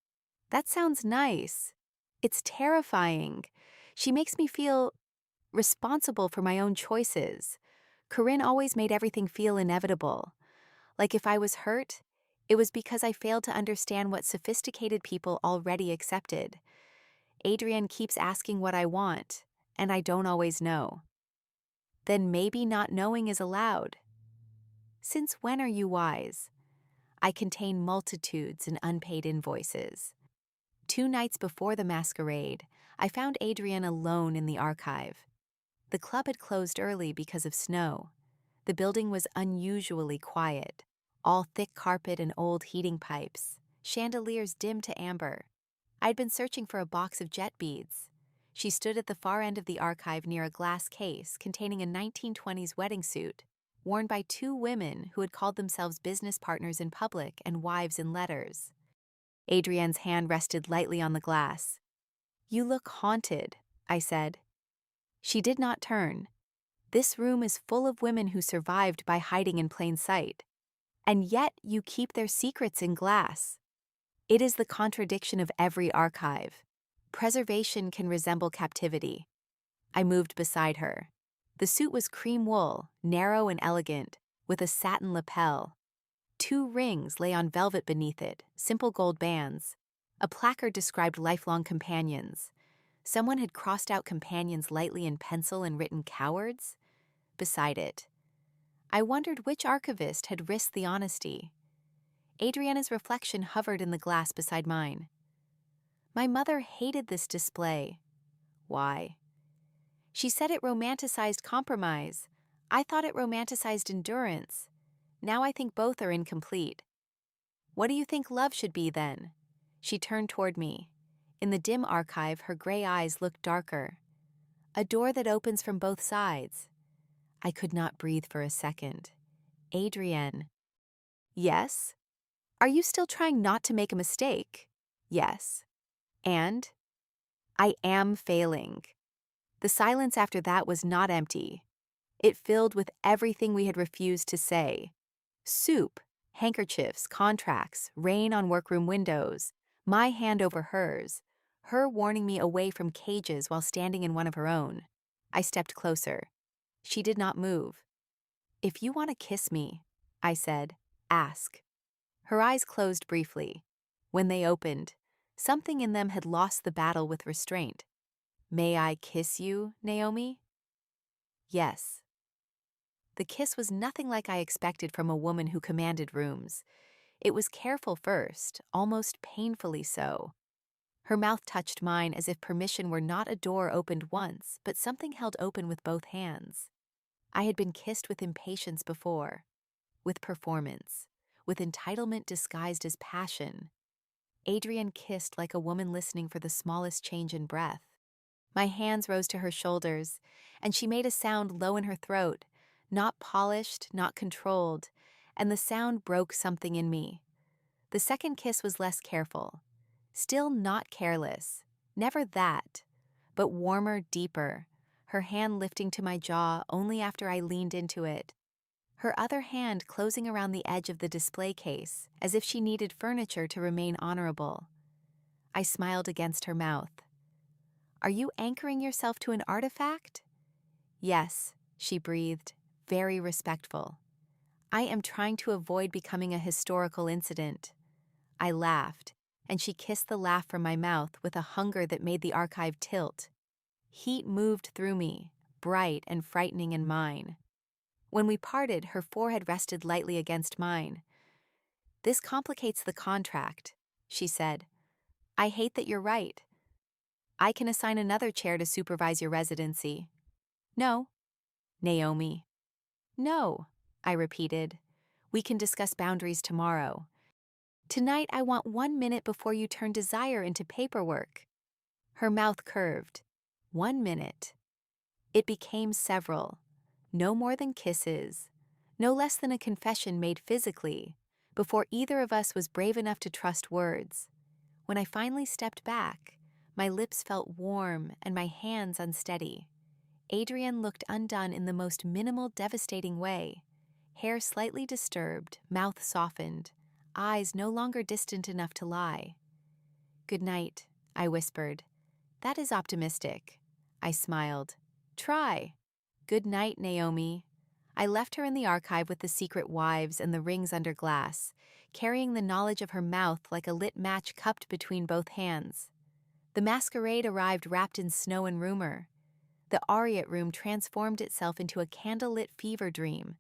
Speaker 1: "That sounds nice." "It's terrifying. She makes me feel responsible for my own choices. Corinne always made everything feel inevitable. Like if I was hurt, it was because I failed to understand what sophisticated people already accepted. Adrienne keeps asking what I want, and I don't always know. Then maybe not knowing is allowed. Since when are you wise? I contain multitudes and unpaid invoices. 2 nights before the masquerade, I found Adrienne alone in the archive. The club had closed early because of snow. The building was unusually quiet, all thick carpet and old heating pipes, chandeliers dim to amber. I'd been searching for a box of jet beads. She stood at the far end of the archive near a glass case containing a 1920s wedding suit, worn by 2 women who had called themselves business partners in public and wives in letters. Adrienne's hand rested lightly on the glass. "You look haunted," I said. She did not turn. "This room is full of women who survived by hiding in plain sight. And yet you keep their secrets in glass. It is the contradiction of every archive. Preservation can resemble captivity." I moved beside her. The suit was cream wool, narrow and elegant, with a satin lapel. 2 rings lay on velvet beneath it, simple gold bands. A placard described lifelong companions. Someone had crossed out companions lightly in pencil and written cowards beside it. I wondered which archivist had risked the honesty. Adrienne's reflection hovered in the glass beside mine. "My mother hated this display." "Why?" "She said it romanticized compromise. I thought it romanticized endurance. Now I think both are incomplete." "What do you think love should be then?" She turned toward me. In the dim archive, her gray eyes looked darker. "A door that opens from both sides." I could not breathe for a second. "Adrienne." "Yes?" "Are you still trying not to make a mistake?" "Yes." "And?" "I am failing." The silence after that was not empty. It filled with everything we had refused to say. Soup, handkerchiefs, contracts, rain on workroom windows, my hand over hers, her warning me away from cages while standing in one of her own. I stepped closer. She did not move. "If you want to kiss me," I said, "ask." Her eyes closed briefly. When they opened, something in them had lost the battle with restraint. "May I kiss you, Naomi?" "Yes." The kiss was nothing like I expected from a woman who commanded rooms. It was careful first, almost painfully so. Her mouth touched mine as if permission were not a door opened once, but something held open with both hands. I had been kissed with impatience before, with performance, with entitlement disguised as passion. Adrienne kissed like a woman listening for the smallest change in breath. My hands rose to her shoulders, and she made a sound low in her throat, not polished, not controlled, and the sound broke something in me. The second kiss was less careful. Still not careless, never that, but warmer, deeper, her hand lifting to my jaw only after I leaned into it, her other hand closing around the edge of the display case, as if she needed furniture to remain honorable. I smiled against her mouth. "Are you anchoring yourself to an artifact?" "Yes," she breathed, very respectful. "I am trying to avoid becoming a historical incident." I laughed, and she kissed the laugh from my mouth with a hunger that made the archive tilt. Heat moved through me, bright and frightening in mine. When we parted, her forehead rested lightly against mine. "This complicates the contract," she said. "I hate that you're right. I can assign another chair to supervise your residency." "No." "Naomi." "No," I repeated. "We can discuss boundaries tomorrow. Tonight I want 1 minute before you turn desire into paperwork." Her mouth curved. 1 minute. It became several. No more than kisses. No less than a confession made physically, before either of us was brave enough to trust words. When I finally stepped back, my lips felt warm and my hands unsteady. Adrienne looked undone in the most minimal, devastating way. Hair slightly disturbed, mouth softened, eyes no longer distant enough to lie. "Good night," I whispered. "That is optimistic." I smiled. "Try." "Good night, Naomi." I left her in the archive with the secret wives and the rings under glass, carrying the knowledge of her mouth like a lit match cupped between both hands. The masquerade arrived wrapped in snow and rumor. The Aureate Room transformed itself into a candlelit fever dream.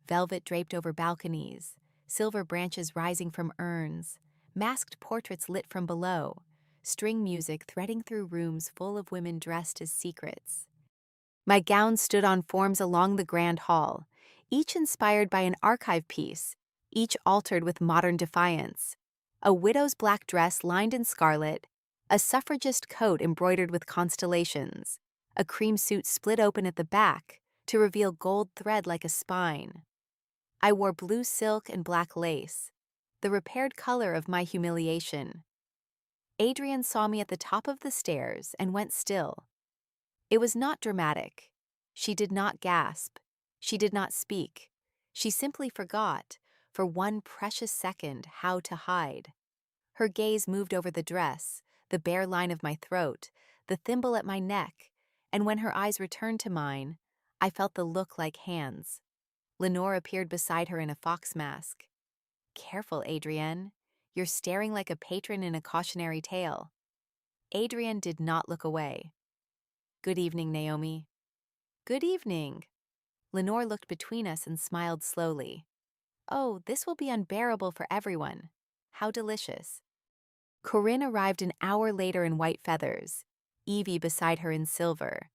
Speaker 1: Velvet draped over balconies, silver branches rising from urns, masked portraits lit from below, string music threading through rooms full of women dressed as secrets. My gown stood on forms along the grand hall, each inspired by an archive piece, each altered with modern defiance. A widow's black dress lined in scarlet, a suffragist coat embroidered with constellations, a cream suit split open at the back to reveal gold thread like a spine. I wore blue silk and black lace, the repaired color of my humiliation. Adrienne saw me at the top of the stairs and went still. It was not dramatic. She did not gasp. She did not speak. She simply forgot, for one precious second, how to hide. Her gaze moved over the dress, the bare line of my throat, the thimble at my neck, and when her eyes returned to mine, I felt the look like hands. Lenore appeared beside her in a fox mask. "Careful, Adrienne. You're staring like a patron in a cautionary tale." Adrienne did not look away. "Good evening, Naomi." "Good evening." Lenore looked between us and smiled slowly. "Oh, this will be unbearable for everyone. How delicious." Corinne arrived an hour later in white feathers, Evie beside her in silver.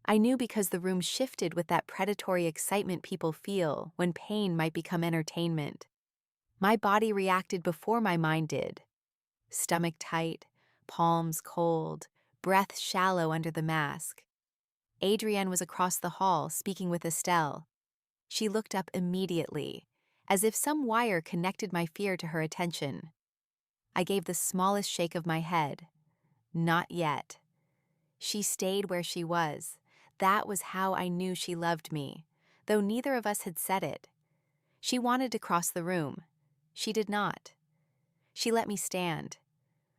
Speaker 1: I knew because the room shifted with that predatory excitement people feel when pain might become entertainment. My body reacted before my mind did. Stomach tight, palms cold, breath shallow under the mask. Adrienne was across the hall speaking with Estelle. She looked up immediately, as if some wire connected my fear to her attention. I gave the smallest shake of my head. Not yet. She stayed where she was. That was how I knew she loved me, though neither of us had said it. She wanted to cross the room. She did not. She let me stand.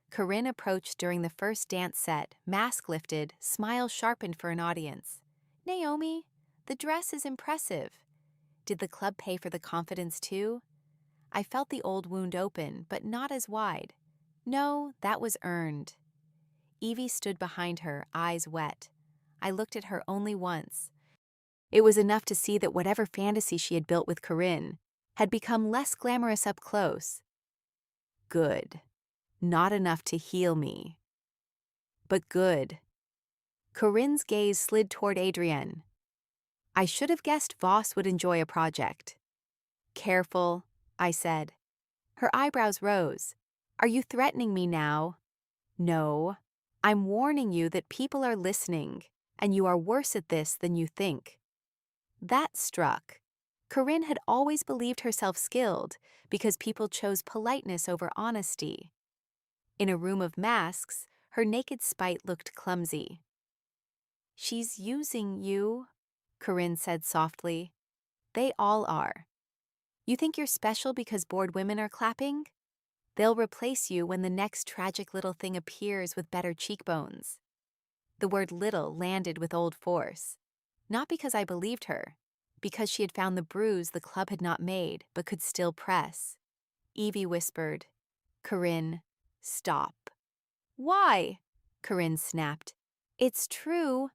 Speaker 1: Corinne approached during the first dance set, mask lifted, smile sharpened for an audience. "Naomi, the dress is impressive." Did the club pay for the confidence too? I felt the old wound open, but not as wide. No, that was earned. Evie stood behind her, eyes wet. I looked at her only once. It was enough to see that whatever fantasy she had built with Corinne had become less glamorous up close. Good. Not enough to heal me. But good. Corinne's gaze slid toward Adrienne. I should have guessed Voss would enjoy a project. Careful, I said. Her eyebrows rose. Are you threatening me now? No. I'm warning you that people are listening, and you are worse at this than you think. That struck. Corinne had always believed herself skilled because people chose politeness over honesty. In a room of masks, her naked spite looked clumsy. She's using you, Corinne said softly. They all are. You think you're special because bored women are clapping? They'll replace you when the next tragic little thing appears with better cheekbones. The word little landed with old force. Not because I believed her, because she had found the bruise the club had not made but could still press. Evie whispered, Corinne, stop. Why? Corinne snapped. It's true.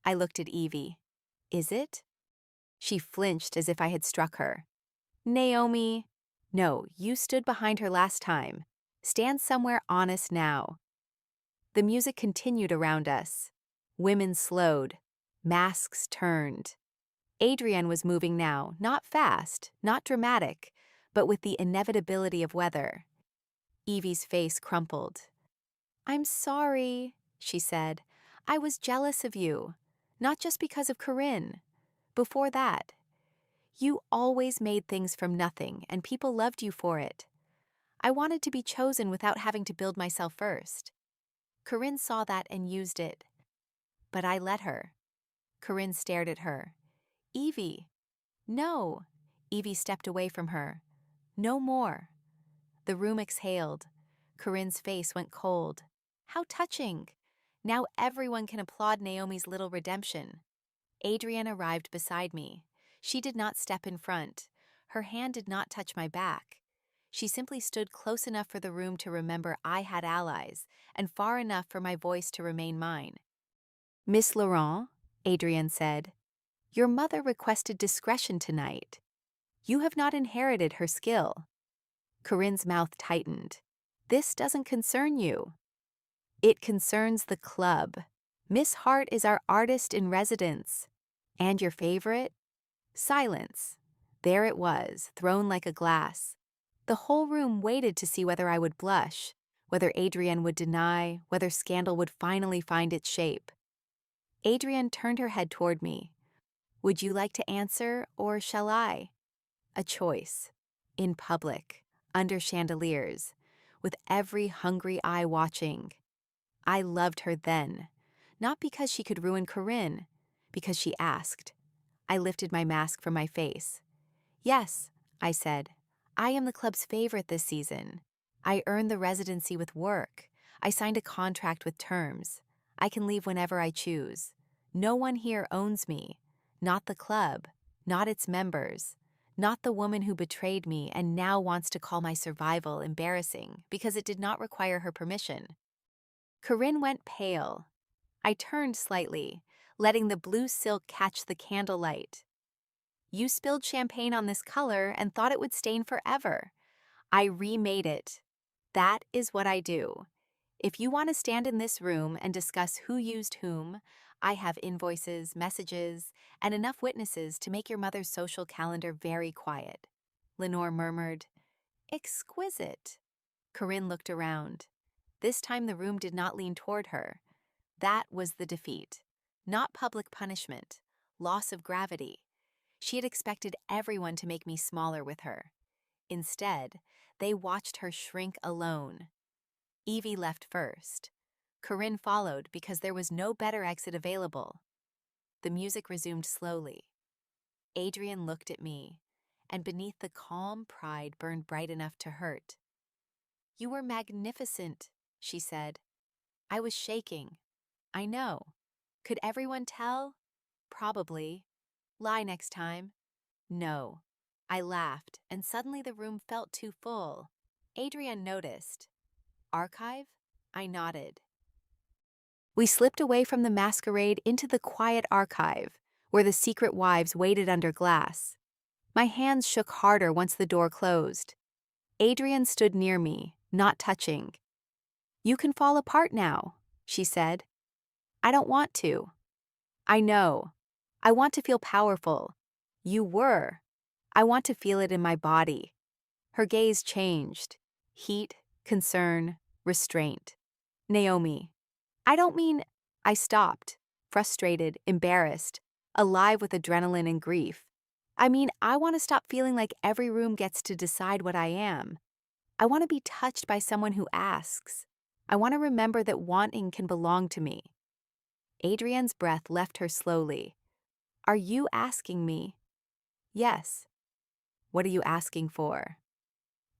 Speaker 1: I looked at Evie. Is it? She flinched as if I had struck her. Naomi. No, you stood behind her last time. Stand somewhere honest now. The music continued around us. Women slowed. Masks turned. Adrienne was moving now, not fast, not dramatic, but with the inevitability of weather. Evie's face crumpled. I'm sorry, she said. I was jealous of you, not just because of Corinne. Before that, you always made things from nothing, and people loved you for it. I wanted to be chosen without having to build myself first. Corinne saw that and used it. But I let her. Corinne stared at her. Evie. No. Evie stepped away from her. No more. The room exhaled. Corinne's face went cold. How touching. Now everyone can applaud Naomi's little redemption. Adrienne arrived beside me. She did not step in front. Her hand did not touch my back. She simply stood close enough for the room to remember I had allies, and far enough for my voice to remain mine. Miss Laurent, Adrienne said, your mother requested discretion tonight. You have not inherited her skill. Corinne's mouth tightened. This doesn't concern you. It concerns the club. Miss Hart is our artist in residence. And your favorite? Silence. There it was, thrown like a glass. The whole room waited to see whether I would blush, whether Adrienne would deny, whether scandal would finally find its shape. Adrienne turned her head toward me. Would you like to answer, or shall I? A choice. In public, under chandeliers, with every hungry eye watching. I loved her then, not because she could ruin Corinne, because she asked. I lifted my mask from my face. Yes, I said. I am the club's favorite this season. I earned the residency with work. I signed a contract with terms. I can leave whenever I choose. No one here owns me. Not the club, not its members, not the woman who betrayed me and now wants to call my survival embarrassing because it did not require her permission. Corinne went pale. I turned slightly, letting the blue silk catch the candlelight. You spilled champagne on this color and thought it would stain forever. I remade it. That is what I do. If you want to stand in this room and discuss who used whom, I have invoices, messages, and enough witnesses to make your mother's social calendar very quiet. Lenore murmured, Exquisite. Corinne looked around. This time the room did not lean toward her. That was the defeat. Not public punishment, loss of gravity. She had expected everyone to make me smaller with her. Instead, they watched her shrink alone. Evie left first. Corinne followed because there was no better exit available. The music resumed slowly. Adrienne looked at me, and beneath the calm pride burned bright enough to hurt. You were magnificent, she said. I was shaking. I know. Could everyone tell? Probably. Lie next time. No. I laughed, and suddenly the room felt too full. Adrienne noticed. Archive? I nodded. We slipped away from the masquerade into the quiet archive, where the secret wives waited under glass. My hands shook harder once the door closed. Adrienne stood near me, not touching. You can fall apart now, she said. I don't want to. I know. I want to feel powerful. You were. I want to feel it in my body. Her gaze changed. Heat, concern, restraint. Naomi. I don't mean. I stopped, frustrated, embarrassed, alive with adrenaline and grief. I mean, I want to stop feeling like every room gets to decide what I am. I want to be touched by someone who asks. I want to remember that wanting can belong to me. Adrienne's breath left her slowly. Are you asking me? Yes. What are you asking for?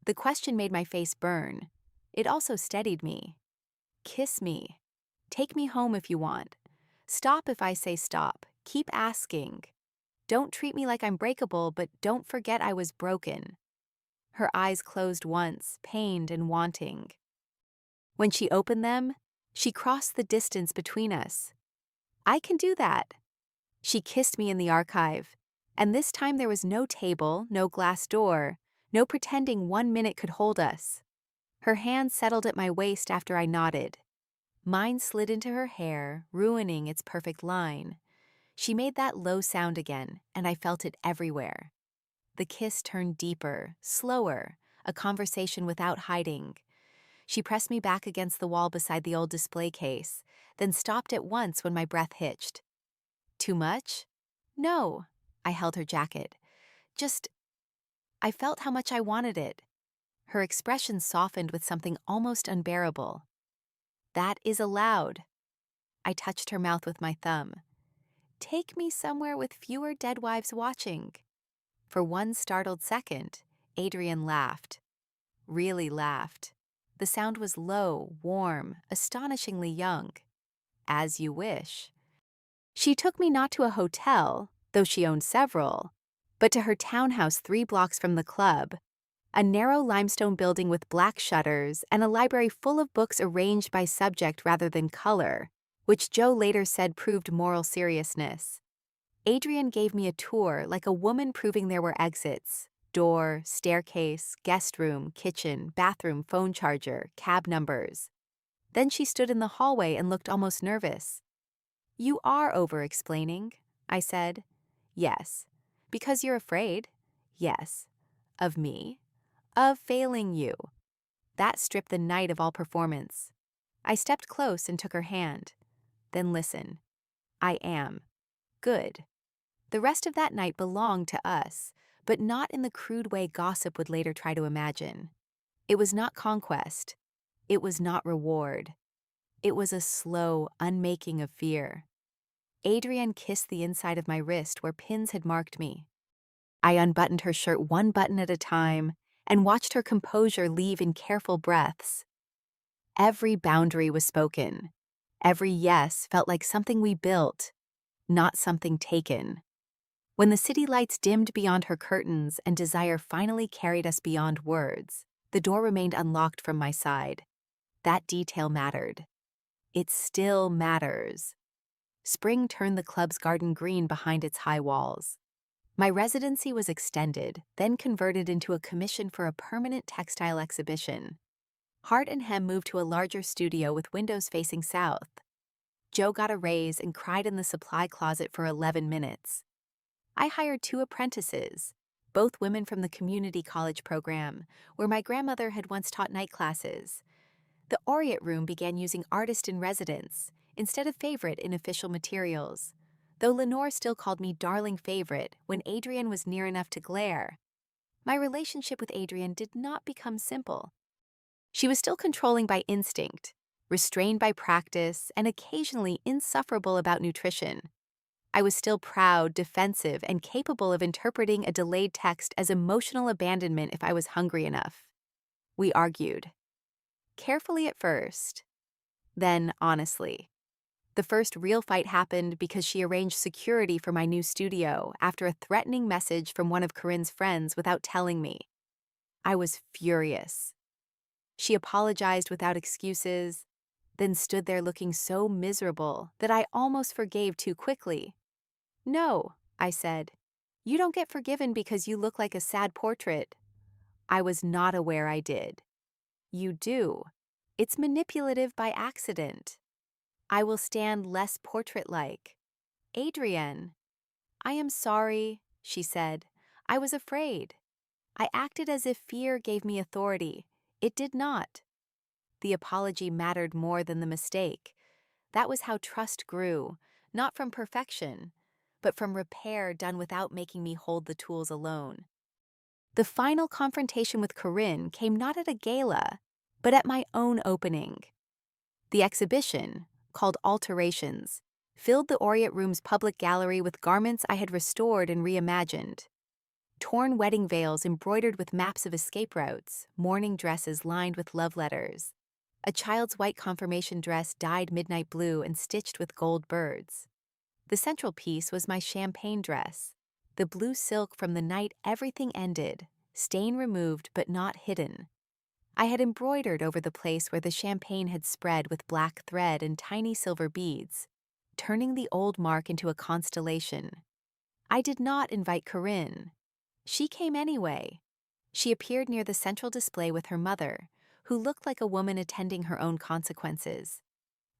Speaker 1: The question made my face burn. It also steadied me. Kiss me. Take me home if you want. Stop if I say stop. Keep asking. Don't treat me like I'm breakable, but don't forget I was broken. Her eyes closed once, pained and wanting. When she opened them, she crossed the distance between us. I can do that. She kissed me in the archive, and this time there was no table, no glass door, no pretending 1 minute could hold us. Her hand settled at my waist after I nodded. Mine slid into her hair, ruining its perfect line. She made that low sound again, and I felt it everywhere. The kiss turned deeper, slower, a conversation without hiding. She pressed me back against the wall beside the old display case, then stopped at once when my breath hitched. Too much? No. I held her jacket. Just, I felt how much I wanted it. Her expression softened with something almost unbearable. That is allowed. I touched her mouth with my thumb. Take me somewhere with fewer dead wives watching. For one startled second, Adrienne laughed. Really laughed. The sound was low, warm, astonishingly young. As you wish. She took me not to a hotel, though she owned several, but to her townhouse 3 blocks from the club, a narrow limestone building with black shutters and a library full of books arranged by subject rather than color, which Joe later said proved moral seriousness. Adrienne gave me a tour like a woman proving there were exits: door, staircase, guest room, kitchen, bathroom, phone charger, cab numbers. Then she stood in the hallway and looked almost nervous. You are over-explaining, I said. Yes. Because you're afraid? Yes. Of me? Of failing you. That stripped the night of all performance. I stepped close and took her hand. Then listen. I am. Good. The rest of that night belonged to us, but not in the crude way gossip would later try to imagine. It was not conquest. It was not reward. It was a slow unmaking of fear. Adrienne kissed the inside of my wrist where pins had marked me. I unbuttoned her shirt 1 button at a time and watched her composure leave in careful breaths. Every boundary was spoken. Every yes felt like something we built, not something taken. When the city lights dimmed beyond her curtains and desire finally carried us beyond words, the door remained unlocked from my side. That detail mattered. It still matters. Spring turned the club's garden green behind its high walls. My residency was extended, then converted into a commission for a permanent textile exhibition. Hart and Hem moved to a larger studio with windows facing south. Joe got a raise and cried in the supply closet for 11 minutes. I hired 2 apprentices, both women from the community college program, where my grandmother had once taught night classes. The Aureate Room began using artist in residence instead of favorite in official materials, though Lenore still called me darling favorite when Adrienne was near enough to glare. My relationship with Adrienne did not become simple. She was still controlling by instinct, restrained by practice, and occasionally insufferable about nutrition. I was still proud, defensive, and capable of interpreting a delayed text as emotional abandonment if I was hungry enough. We argued. Carefully at first. Then, honestly. The first real fight happened because she arranged security for my new studio after a threatening message from one of Corinne's friends without telling me. I was furious. She apologized without excuses, then stood there looking so miserable that I almost forgave too quickly. No, I said. You don't get forgiven because you look like a sad portrait. I was not aware I did. You do. It's manipulative by accident. I will stand less portrait-like. Adrienne. I am sorry, she said. I was afraid. I acted as if fear gave me authority. It did not. The apology mattered more than the mistake. That was how trust grew, not from perfection, but from repair done without making me hold the tools alone. The final confrontation with Corinne came not at a gala, but at my own opening. The exhibition, called Alterations, filled the Aureate Room's public gallery with garments I had restored and reimagined. Torn wedding veils embroidered with maps of escape routes, mourning dresses lined with love letters, a child's white confirmation dress dyed midnight blue and stitched with gold birds. The central piece was my champagne dress, the blue silk from the night everything ended, stain removed but not hidden. I had embroidered over the place where the champagne had spread with black thread and tiny silver beads, turning the old mark into a constellation. I did not invite Corinne. She came anyway. She appeared near the central display with her mother, who looked like a woman attending her own consequences.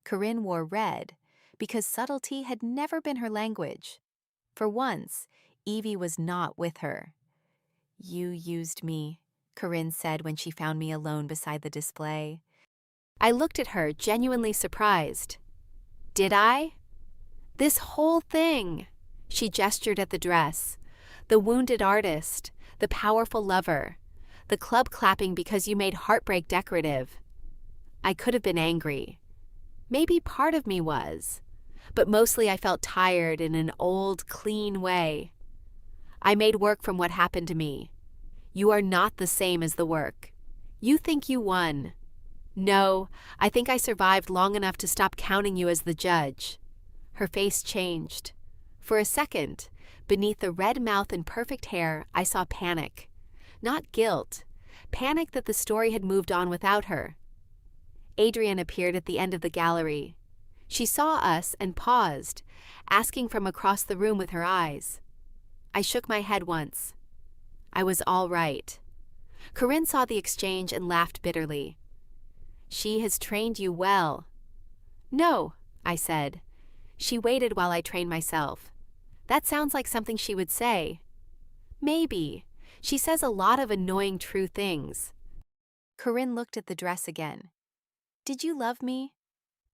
Speaker 1: Corinne wore red, because subtlety had never been her language. For once, Evie was not with her. "You used me," Corinne said when she found me alone beside the display. I looked at her, genuinely surprised. "Did I?" "This whole thing." She gestured at the dress. "The wounded artist, the powerful lover, the club clapping because you made heartbreak decorative." I could have been angry. Maybe part of me was, but mostly I felt tired in an old, clean way. I made work from what happened to me. You are not the same as the work. You think you won. No, I think I survived long enough to stop counting you as the judge. Her face changed. For a second, beneath the red mouth and perfect hair, I saw panic. Not guilt. Panic that the story had moved on without her. Adrienne appeared at the end of the gallery. She saw us and paused, asking from across the room with her eyes. I shook my head once. I was all right. Corinne saw the exchange and laughed bitterly. "She has trained you well." "No," I said. "She waited while I trained myself." That sounds like something she would say. Maybe. She says a lot of annoying true things. Corinne looked at the dress again. "Did you love me?"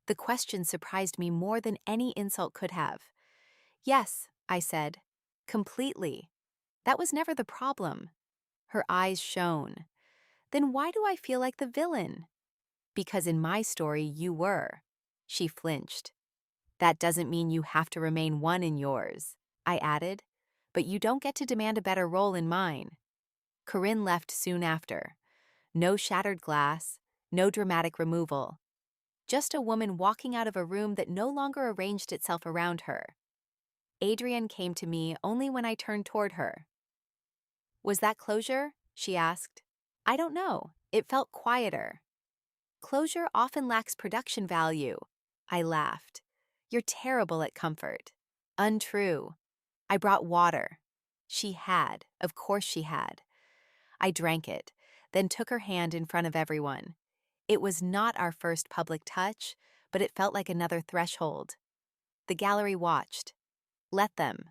Speaker 1: The question surprised me more than any insult could have. "Yes," I said. "Completely. That was never the problem." Her eyes shone. "Then why do I feel like the villain?" "Because in my story you were." She flinched. "That doesn't mean you have to remain one in yours," I added, "but you don't get to demand a better role in mine." Corinne left soon after. No shattered glass, no dramatic removal. Just a woman walking out of a room that no longer arranged itself around her. Adrienne came to me only when I turned toward her. "Was that closure?" she asked. "I don't know. It felt quieter." "Closure often lacks production value." I laughed. "You're terrible at comfort." "Untrue." I brought water. She had. Of course she had. I drank it, then took her hand in front of everyone. It was not our first public touch, but it felt like another threshold. The gallery watched. Let them.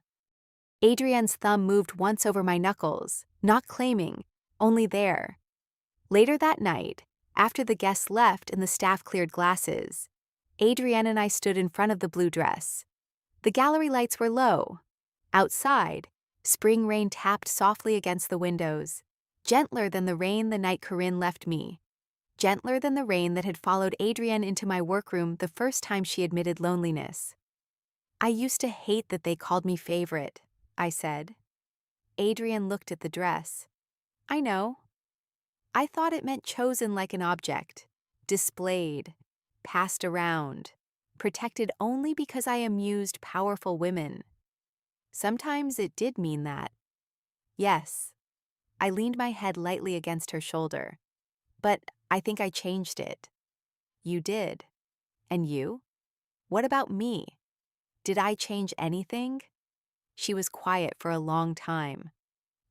Speaker 1: Adrienne's thumb moved once over my knuckles, not claiming, only there. Later that night, after the guests left and the staff cleared glasses, Adrienne and I stood in front of the blue dress. The gallery lights were low. Outside, spring rain tapped softly against the windows, gentler than the rain the night Corinne left me, gentler than the rain that had followed Adrienne into my workroom the first time she admitted loneliness. "I used to hate that they called me favorite," I said. Adrienne looked at the dress. "I know. I thought it meant chosen like an object, displayed, passed around, protected only because I amused powerful women. Sometimes it did mean that." "Yes." I leaned my head lightly against her shoulder. "But I think I changed it." "You did. And you? What about me? Did I change anything?" She was quiet for a long time.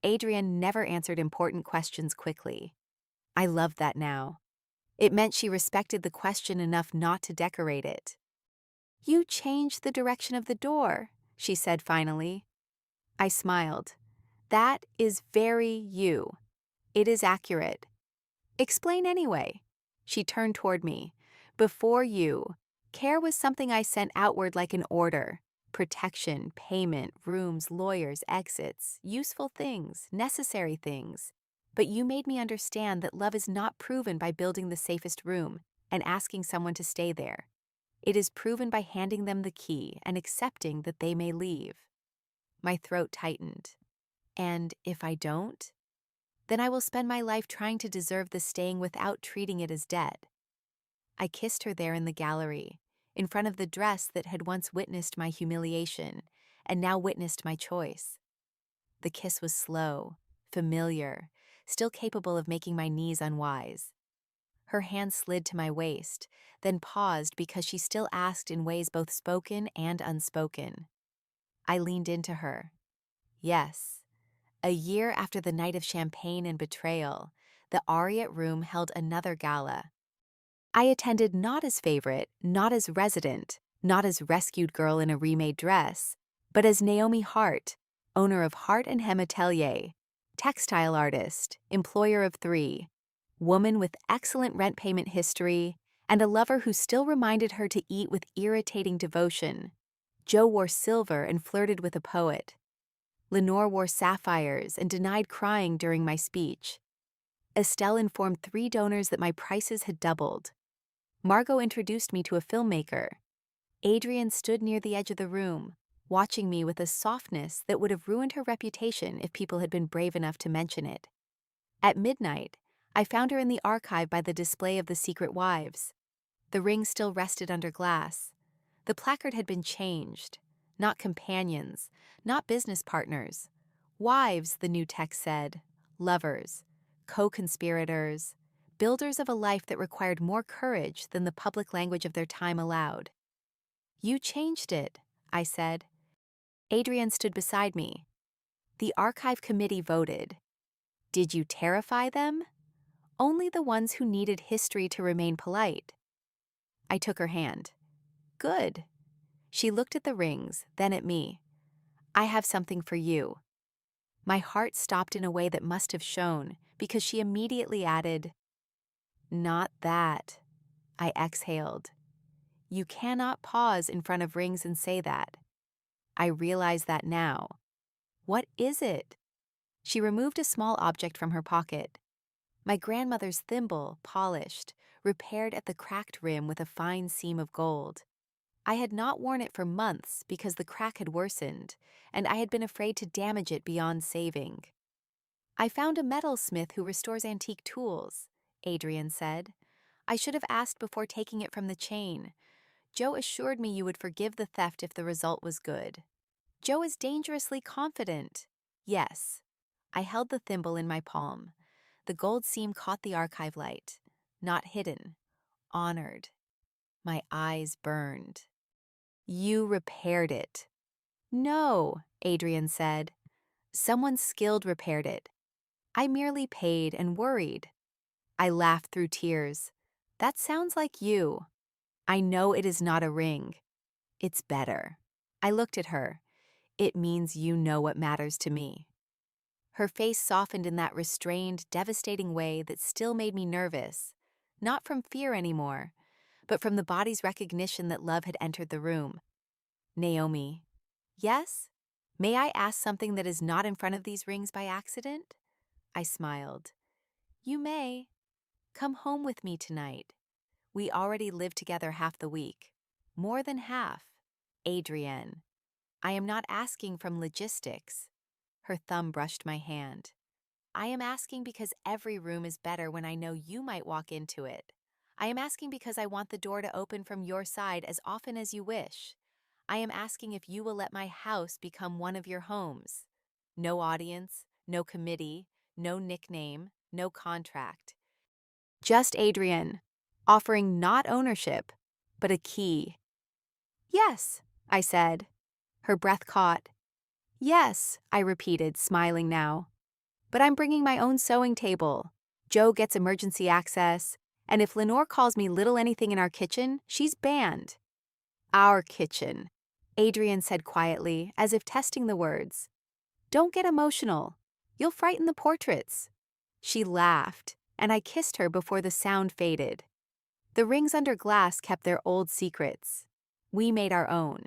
Speaker 1: Adrienne never answered important questions quickly. I loved that now. It meant she respected the question enough not to decorate it. "You changed the direction of the door," she said finally. I smiled. That is very you. It is accurate. Explain anyway. She turned toward me. Before you, care was something I sent outward like an order. Protection, payment, rooms, lawyers, exits, useful things, necessary things. But you made me understand that love is not proven by building the safest room and asking someone to stay there. It is proven by handing them the key and accepting that they may leave. My throat tightened. And if I don't? Then I will spend my life trying to deserve the staying without treating it as debt. I kissed her there in the gallery, in front of the dress that had once witnessed my humiliation and now witnessed my choice. The kiss was slow, familiar, still capable of making my knees unwise. Her hand slid to my waist, then paused because she still asked in ways both spoken and unspoken. I leaned into her. Yes. A year after the night of champagne and betrayal, the Aureate Room held another gala. I attended not as favorite, not as resident, not as rescued girl in a remade dress, but as Naomi Hart, owner of Hart and Hem Atelier, textile artist, employer of 3, woman with excellent rent payment history, and a lover who still reminded her to eat with irritating devotion. Joe wore silver and flirted with a poet. Lenore wore sapphires and denied crying during my speech. Estelle informed 3 donors that my prices had doubled. Margot introduced me to a filmmaker. Adrienne stood near the edge of the room, watching me with a softness that would have ruined her reputation if people had been brave enough to mention it. At midnight, I found her in the archive by the display of the secret wives. The ring still rested under glass. The placard had been changed. Not companions, not business partners. Wives, the new text said. Lovers, co-conspirators, builders of a life that required more courage than the public language of their time allowed. You changed it, I said. Adrienne stood beside me. The archive committee voted. Did you terrify them? Only the ones who needed history to remain polite. I took her hand. Good. She looked at the rings, then at me. I have something for you. My heart stopped in a way that must have shown, because she immediately added, Not that. I exhaled. You cannot pause in front of rings and say that. I realize that now. What is it? She removed a small object from her pocket. My grandmother's thimble, polished, repaired at the cracked rim with a fine seam of gold. I had not worn it for months because the crack had worsened, and I had been afraid to damage it beyond saving. I found a metalsmith who restores antique tools, Adrienne said. I should have asked before taking it from the chain. Joe assured me you would forgive the theft if the result was good. Joe is dangerously confident. Yes. I held the thimble in my palm. The gold seam caught the archive light. Not hidden. Honored. My eyes burned. You repaired it. No, Adrienne said. Someone skilled repaired it. I merely paid and worried. I laughed through tears. That sounds like you. I know it is not a ring. It's better. I looked at her. It means you know what matters to me. Her face softened in that restrained, devastating way that still made me nervous. Not from fear anymore, but from the body's recognition that love had entered the room. Naomi. Yes? May I ask something that is not in front of these rings by accident? I smiled. You may. Come home with me tonight. We already live together half the week. More than half. Adrienne. I am not asking from logistics. Her thumb brushed my hand. I am asking because every room is better when I know you might walk into it. I am asking because I want the door to open from your side as often as you wish. I am asking if you will let my house become one of your homes. No audience, no committee, no nickname, no contract. Just Adrienne, offering not ownership, but a key. Yes, I said. Her breath caught. Yes, I repeated, smiling now. But I'm bringing my own sewing table. Joe gets emergency access, and if Lenore calls me little anything in our kitchen, she's banned. Our kitchen, Adrienne said quietly, as if testing the words. Don't get emotional. You'll frighten the portraits. She laughed, and I kissed her before the sound faded. The rings under glass kept their old secrets. We made our own.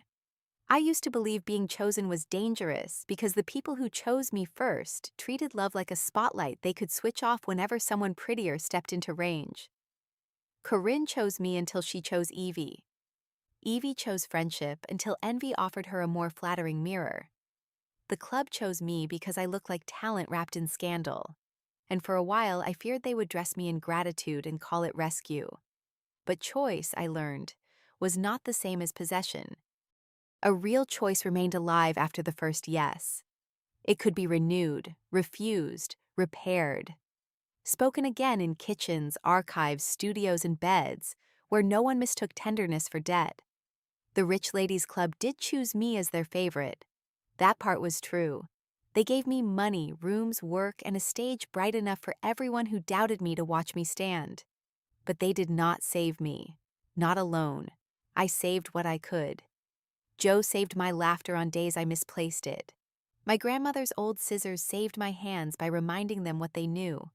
Speaker 1: I used to believe being chosen was dangerous because the people who chose me first treated love like a spotlight they could switch off whenever someone prettier stepped into range. Corinne chose me until she chose Evie. Evie chose friendship until envy offered her a more flattering mirror. The club chose me because I looked like talent wrapped in scandal. And for a while I feared they would dress me in gratitude and call it rescue. But choice, I learned, was not the same as possession. A real choice remained alive after the first yes. It could be renewed, refused, repaired. Spoken again in kitchens, archives, studios, and beds, where no one mistook tenderness for debt. The Rich Ladies Club did choose me as their favorite. That part was true. They gave me money, rooms, work, and a stage bright enough for everyone who doubted me to watch me stand. But they did not save me. Not alone. I saved what I could. Joe saved my laughter on days I misplaced it. My grandmother's old scissors saved my hands by reminding them what they knew.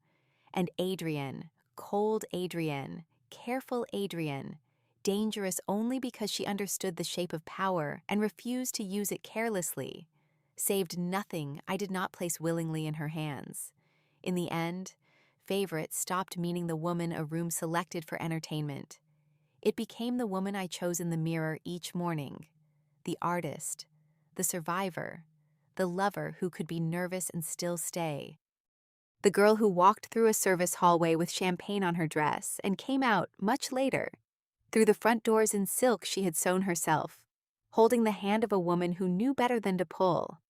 Speaker 1: And Adrienne, cold Adrienne, careful Adrienne, dangerous only because she understood the shape of power and refused to use it carelessly, saved nothing I did not place willingly in her hands. In the end, favorite stopped meaning the woman a room selected for entertainment. It became the woman I chose in the mirror each morning. The artist, the survivor, the lover who could be nervous and still stay. The girl who walked through a service hallway with champagne on her dress and came out, much later, through the front doors in silk she had sewn herself, holding the hand of a woman who knew better than to pull.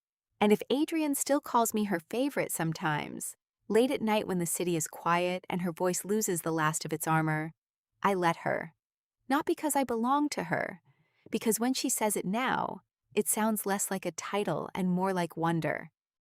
Speaker 1: And if Adrienne still calls me her favorite sometimes, late at night when the city is quiet and her voice loses the last of its armor, I let her. Not because I belong to her, because when she says it now, it sounds less like a title and more like wonder.